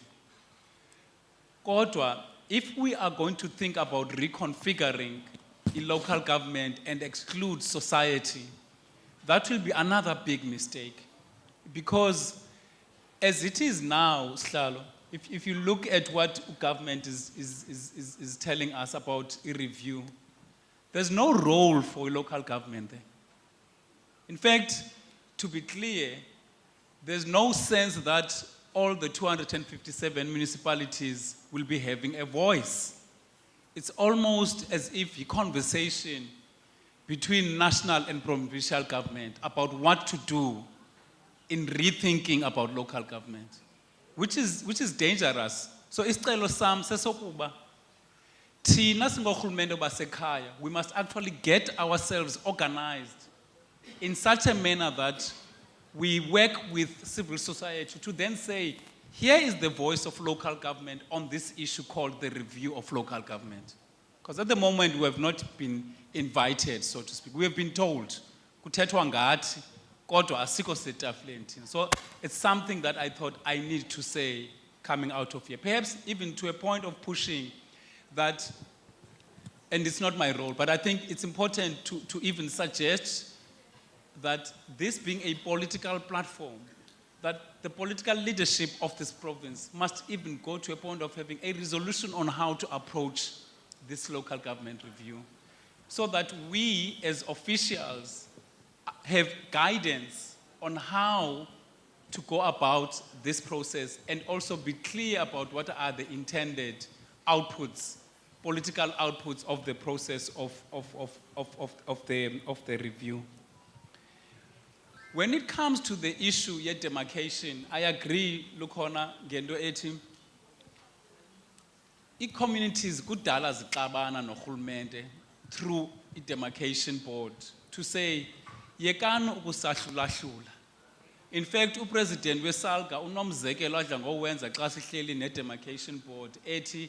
Kodwa, if we are going to think about reconfiguring a local government and exclude society, that will be another big mistake. Because as it is now, Sihlalo, if you look at what government is telling us about a review, there's no role for a local government there. In fact, to be clear, there's no sense that all the 257 municipalities will be having a voice. It's almost as if a conversation between national and provincial government about what to do in rethinking about local government, which is dangerous. So isicelo sam sesokuba thina singorhulumente basekhaya, we must actually get ourselves organized in such a manner that we work with civil society to then say, here is the voice of local government on this issue called the review of local government. Because at the moment, we have not been invited, so to speak. We have been told, kuthethwa ngathi, kodwa asikho setafuleni. So it's something that I thought I need to say coming out of here. Perhaps even to a point of pushing that, and it's not my role, but I think it's important to even suggest that this being a political platform, that the political leadership of this province must even go to a point of having a resolution on how to approach this local government review, so that we as officials have guidance on how to go about this process and also be clear about what are the intended outputs, political outputs of the process of the review. When it comes to the issue of demarcation, I agree, Lukhona Gendo Etim, communities kudala zixabana nohulumende through a demarcation board to say yekani ukusahlula-hlula. In fact, upresident weSalga unomzekelo adla ngowenza xa sihleli ne-demarcation board ethi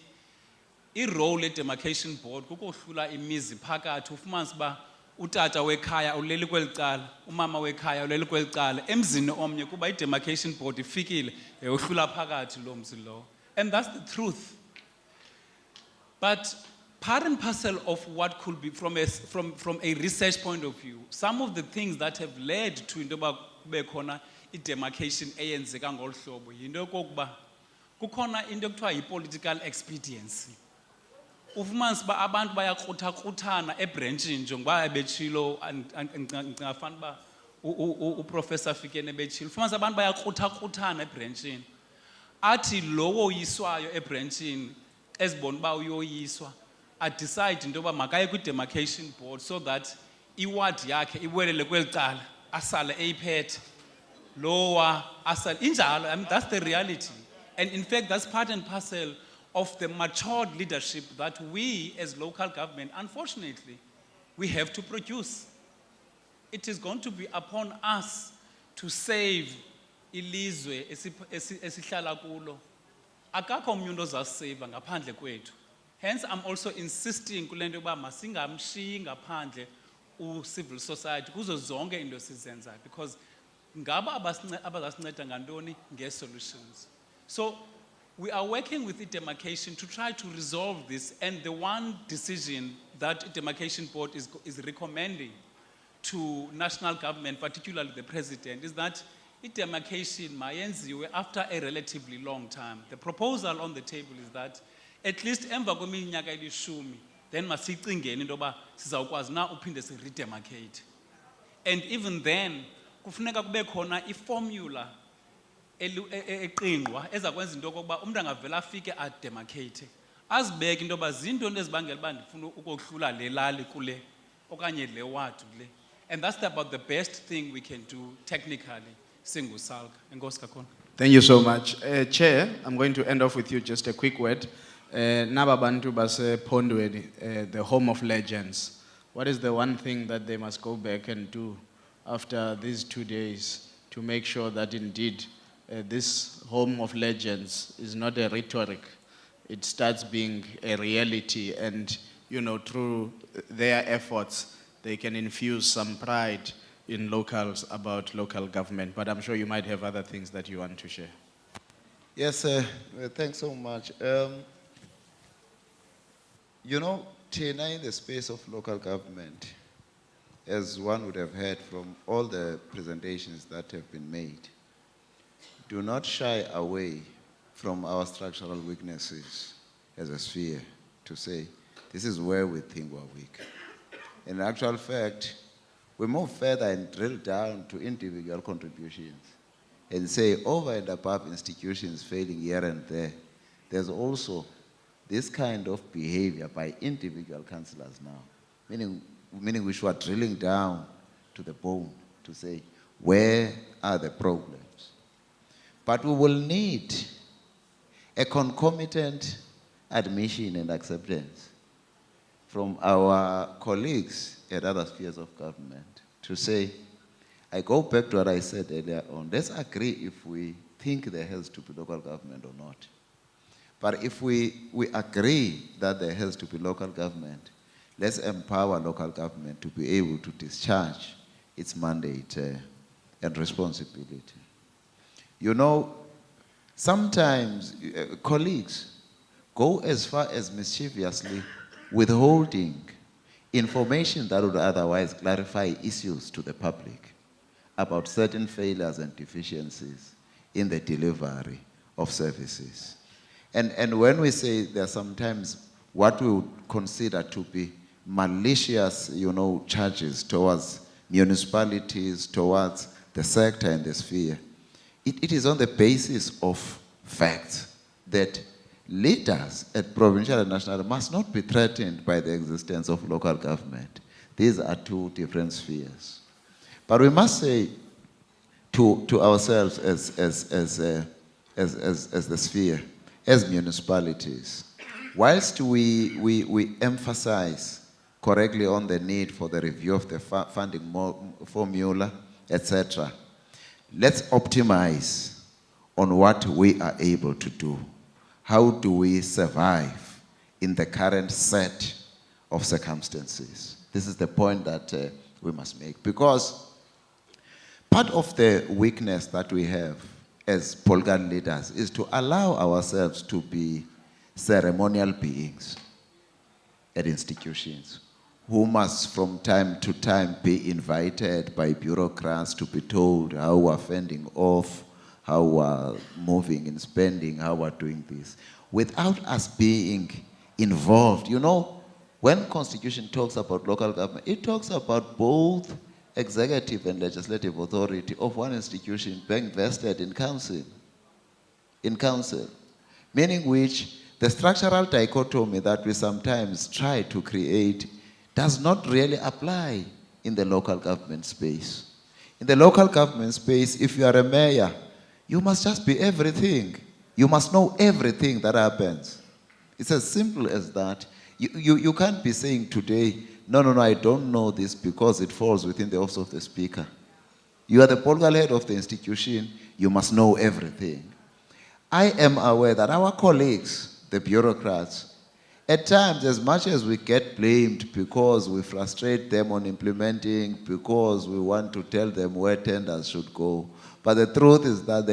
i-role ye-demarcation board kukohlula imizi phakathi ufumanise uba utata wekhaya uleli kweli cala, umama wekhaya uleli kweli cala, emzini omnye kuba i-demarcation board ifikile yayohlula phakathi lo mzi lo. And that's the truth. But part and parcel of what could be from a research point of view, some of the things that have led to into yoba kubekhona i-demarcation eyenzeka ngolu hlobo yinto yokokuba kukhona into ekuthiwa yi-political expediency. Ufumanise uba abantu bayakruthakrutana ebranchini njengoba ebetshilo ndicinga fana uba uprofessor Fikeni ebetshilo. Ufumanise abantu bayakruthakrutana ebranchini. Athi lowo yiswayo ebranchini ezibona uba uyoyiswa decide into yoba makaye kwi-demarcation board so that iward yakhe iwelele kweli cala asale eyiphethe lowa asale injalo. I mean, that's the reality. And in fact, that's part and parcel of the matured leadership that we as local government, unfortunately, we have to produce. It is going to be upon us to save ilizwe esihlala kulo. Akakho omnye umuntu ozasiseva ngaphandle kwethu. Hence, I'm also insisting kule nto yokuba masingamshiyi ngaphandle civil society kuzo zonke into esizenzayo, because ngaba abazasinceda ngantoni nge-solutions. So we are working with demarcation to try to resolve this, and the one decision that demarcation board is recommending to national government, particularly the president, is that demarcation mayenziwe after a relatively long time. The proposal on the table is that at least emva kweminyaka elishumi, then masicingeni into yoba sizawukwazi na uphinde si-redemarcate. And even then, kufuneka kube khona i-formula eqingqwa ezakwenza into yokokuba umuntu angavela afike ademarcate, azibeke into yoba zintoni ezibangela uba ndifuna ukohlula le lali kule okanye le ward kule. And that's about the best thing we can do technically, singu-Salga. Enkosi kakhulu. Thank you so much. Chair, I'm going to end off with you just a quick word. Naba bantu base Pondweni, the home of legends. What is the one thing that they must go back and do after these 2 days to make sure that indeed this home of legends is not a rhetoric, it starts being a reality, and through their efforts they can infuse some pride in locals about local government? But I'm sure you might have other things that you want to share. Yes, thanks so much. Tina, in the space of local government, as one would have heard from all the presentations that have been made, do not shy away from our structural weaknesses as a sphere to say, this is where we think we're weak. In actual fact, we move further and drill down to individual contributions and say, over and above institutions failing here and there, there's also this kind of behavior by individual councillors now, meaning we should be drilling down to the bone to say, where are the problems? But we will need a concomitant admission and acceptance from our colleagues at other spheres of government to say, I go back to what I said earlier on, let's agree if we think there has to be local government or not. But if we agree that there has to be local government, let's empower local government to be able to discharge its mandate and responsibility. Sometimes colleagues go as far as mischievously withholding information that would otherwise clarify issues to the public about certain failures and deficiencies in the delivery of services. And when we say there are sometimes what we would consider to be malicious, charges towards municipalities, towards the sector and the sphere, it is on the basis of facts that leaders at provincial and national must not be threatened by the existence of local government. These are two different spheres. But we must say to ourselves as the sphere, as municipalities, whilst we emphasize correctly on the need for the review of the funding formula, etc., let's optimize on what we are able to do. How do we survive in the current set of circumstances? This is the point that we must make, because part of the weakness that we have as political leaders is to allow ourselves to be ceremonial beings at institutions who must from time to time be invited by bureaucrats to be told how we're fending off, how we're moving in spending, how we're doing this, without us being involved. When Constitution talks about local government, it talks about both executive and legislative authority of one institution being vested in council. Meaning which the structural dichotomy that we sometimes try to create does not really apply in the local government space. In the local government space, if you are a mayor, you must just be everything. You must know everything that happens. It's as simple as that. You can't be saying today, no, I don't know this because it falls within the office of the Speaker. You are the political head of the institution, you must know everything. I am aware that our colleagues, the bureaucrats, at times, as much as we get blamed because we frustrate them on implementing, because we want to tell them where tenders should go, but the truth is that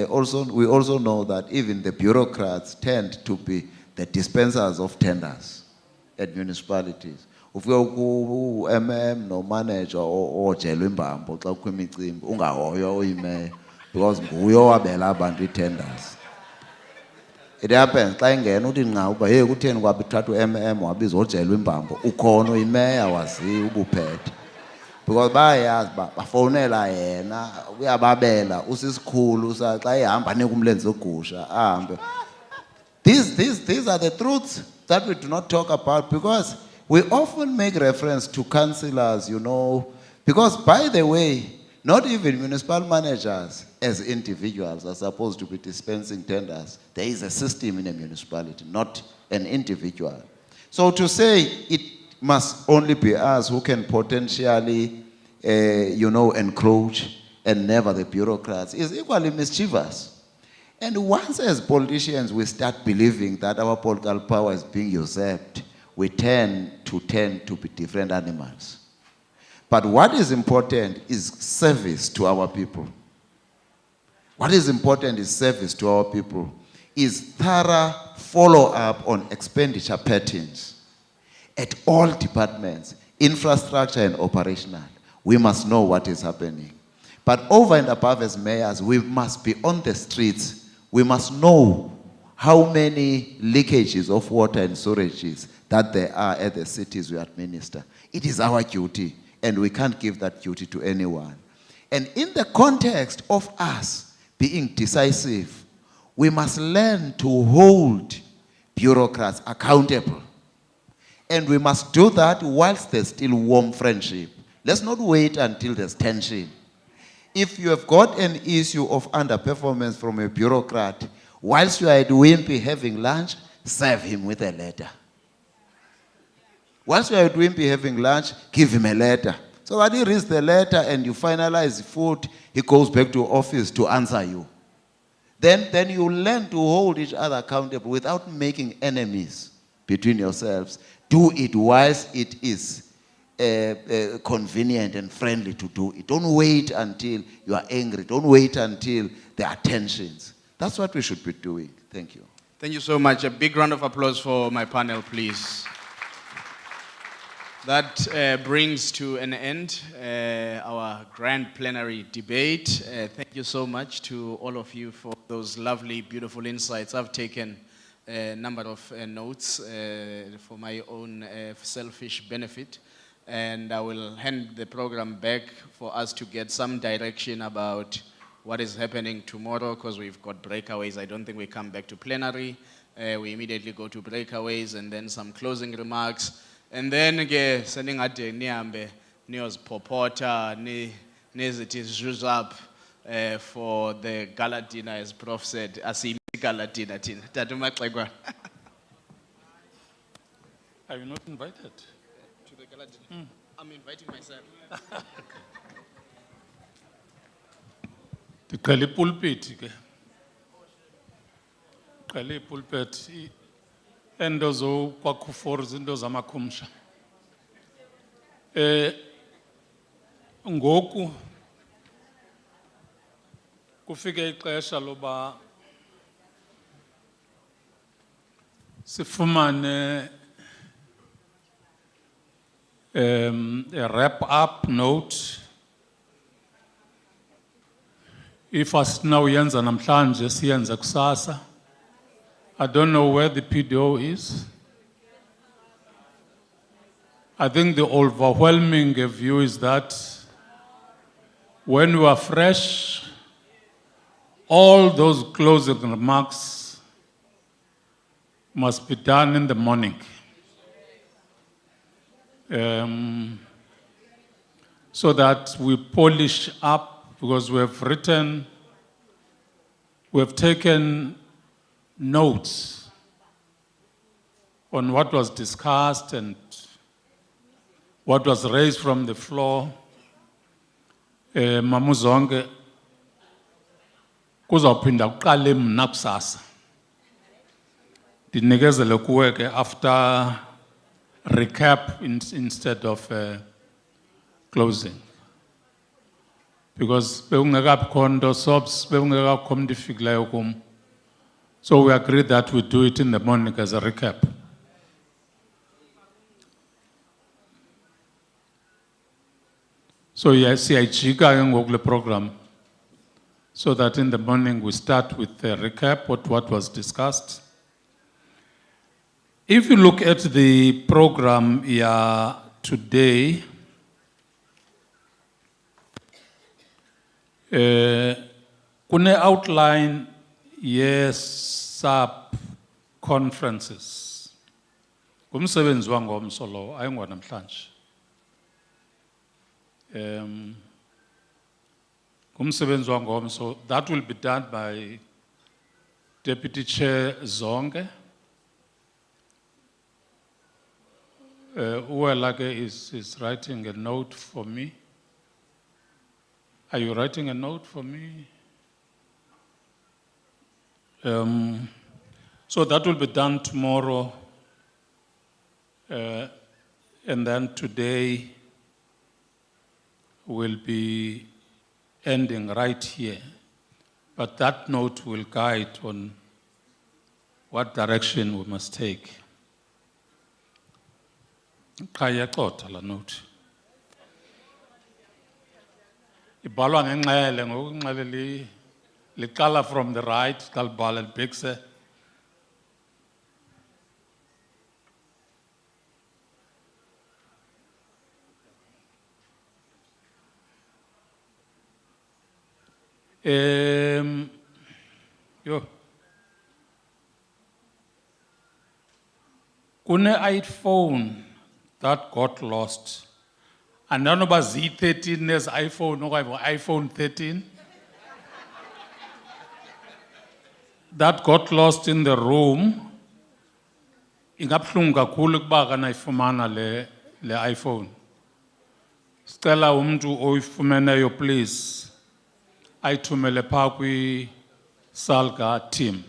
we also know that even the bureaucrats tend to be the dispensers of tenders at municipalities. If you go MM, no manager or Jelumbambo, because nguyo wabela abantu tenders. It happens, xa ingena uthi nqa uba hey kutheni kwabithathwa MM wabizwa ojelwa imbambo ukhono imeya wazi ubuphethe because bayayazi bafowunela yena uyababela usisikhulu xa ehamba nika umlenze ogusha ahambe. These are the truths that we do not talk about because we often make reference to councillors, you know, because by the way, not even municipal managers as individuals are supposed to be dispensing tenders. There is a system in a municipality, not an individual. So to say it must only be us who can potentially, encroach and never the bureaucrats is equally mischievous. And once as politicians we start believing that our political power is being usurped, we tend to be different animals. But what is important is service to our people. What is important is service to our people, is thorough follow-up on expenditure patterns at all departments, infrastructure and operational. We must know what is happening. But over and above as mayors, we must be on the streets. We must know how many leakages of water and sewages that there are at the cities we administer. It is our duty. And we can't give that duty to anyone. And in the context of us being decisive, we must learn to hold bureaucrats accountable. And we must do that whilst there's still warm friendship. Let's not wait until there's tension. If you have got an issue of underperformance from a bureaucrat, whilst you are at Wimpy having lunch, serve him with a letter. Once you are at Wimpy having lunch, give him a letter. So that he reads the letter and you finalize the food, he goes back to office to answer you. Then you learn to hold each other accountable without making enemies between yourselves. Do it whilst it is convenient and friendly to do it. Don't wait until you are angry. Don't wait until there are tensions. That's what we should be doing. Thank you. Thank you so much. A big round of applause for my panel, please. That brings to an end our grand plenary debate. Thank you so much to all of you for those lovely, beautiful insights. I've taken a number of notes for my own selfish benefit, and I will hand the program back for us to get some direction about what is happening tomorrow, because we've got breakaways. I don't think we come back to plenary. We immediately go to breakaways and then some closing remarks. And then again, sending out the niambe, news popota, nezithi zhuz up for the gala dinner, as Prof said, asi gala dinner tina. Are you not invited? To the gala dinner? I'm inviting myself. Ndiqhela ipulpit ke. Qhela ipulpit endo zo kwakhufora izinto zamakhumsha. Ngoku kufike ixesha loba sifumane a wrap up note. If asinawenza namhlanje siyenze kusasa. I don't know where the PDO is. I think the overwhelming view is that when we are fresh, all those closing remarks must be done in the morning. So that we polish up, because we have taken notes on what was discussed and what was raised from the floor. Mamuzonge, kuzawuphinda kuqale mna kusasa. Ndinikezele kuwe ke after recap instead of closing. Because beungekabikho nto sobs, beungekabikho mntu ifikileyo kum. So we agreed that we do it in the morning as a recap. So yes, siyajika ke ngoku le program, so that in the morning we start with a recap of what was discussed. If you look at the program here today, kune outline yes sub conferences. Kumsebenzi wangomso lo ayingwanamhlanje. Kumsebenzi wangomso, that will be done by Deputy Chair Zonge. Uwelake is writing a note for me. Are you writing a note for me? So that will be done tomorrow. And then today will be ending right here. But that note will guide on what direction we must take. Kaya xotha la note. Ibhalwa ngenxele ngokunxele liqala from the right qalibhala libhekise kune iPhone that got lost. And none of us Z13 has iPhone, no iPhone 13. That got lost in the room. Ingabhlungu kakhulu kuba kanayifumana le iPhone. Stella umntu oyifumeneyo please. Ayithumele phaa kwi Salga team.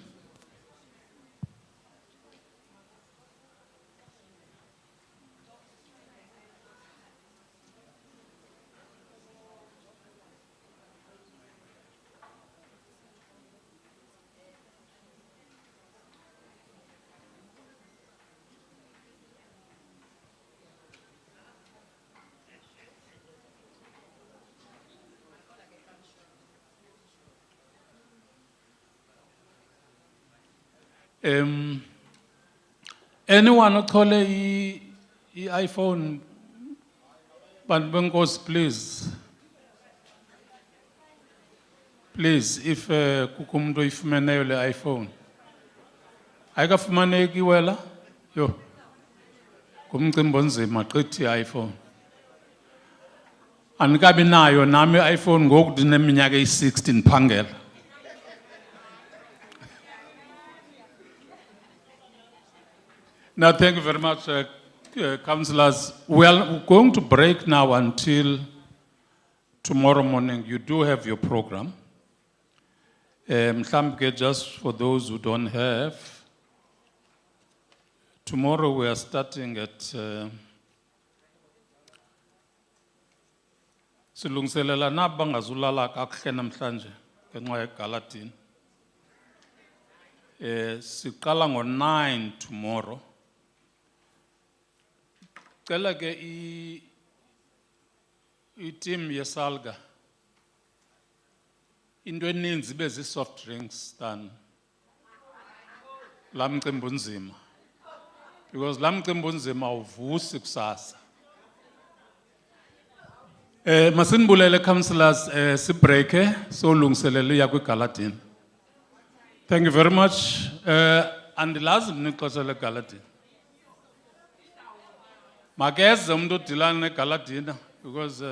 Anyone othole iPhone, Banbengos, please. Please, if kukumdo ifumeneyo le iPhone. Ayikafumaneki wela? Yo. Kumcimbi onzima qithi iPhone. Andikabi nayo nami iPhone ngoku ndineminyaka eyi-60 ndiphangela. Now, thank you very much, councillors. We're going to break now until tomorrow morning. You do have your program. Just for those who don't have, tomorrow we are starting at silungiselela nabangazulala kakuhle namhlanje ngenxa yeGalatin. Siqala ngo-9 tomorrow. Cela ke i-team yeSalga into eninzi bezi soft drinks than la mcimbi unzima, because la mcimbi unzima awuvusi kusasa. Masinibulele councillors, sibreke solungiselela uya kwiGalatin. Thank you very much. Andilazi nixesha leGalatin. Makeze umuntu odilana neGalatin because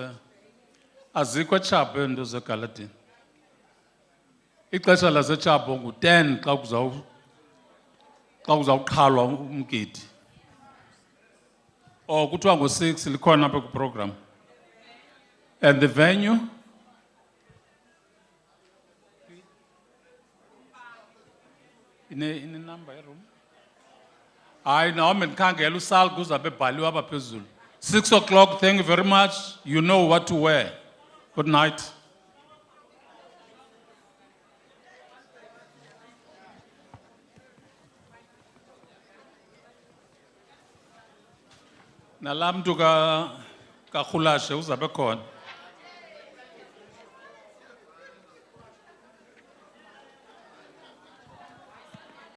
azikho eChapho into zeGalatin. Ixesha laseChapho ngu-10 xa kuzawuqhalwa umgidi. Or kuthiwa ngo-6 likhona apha ku-program. And the venue? In a number room? I know mendikhangela uSalga uzabe ebhaliwe apha phezulu. 6 o'clock, thank you very much. You know what to wear. Good night. Nalamtu ka Khulashe uzabe khona.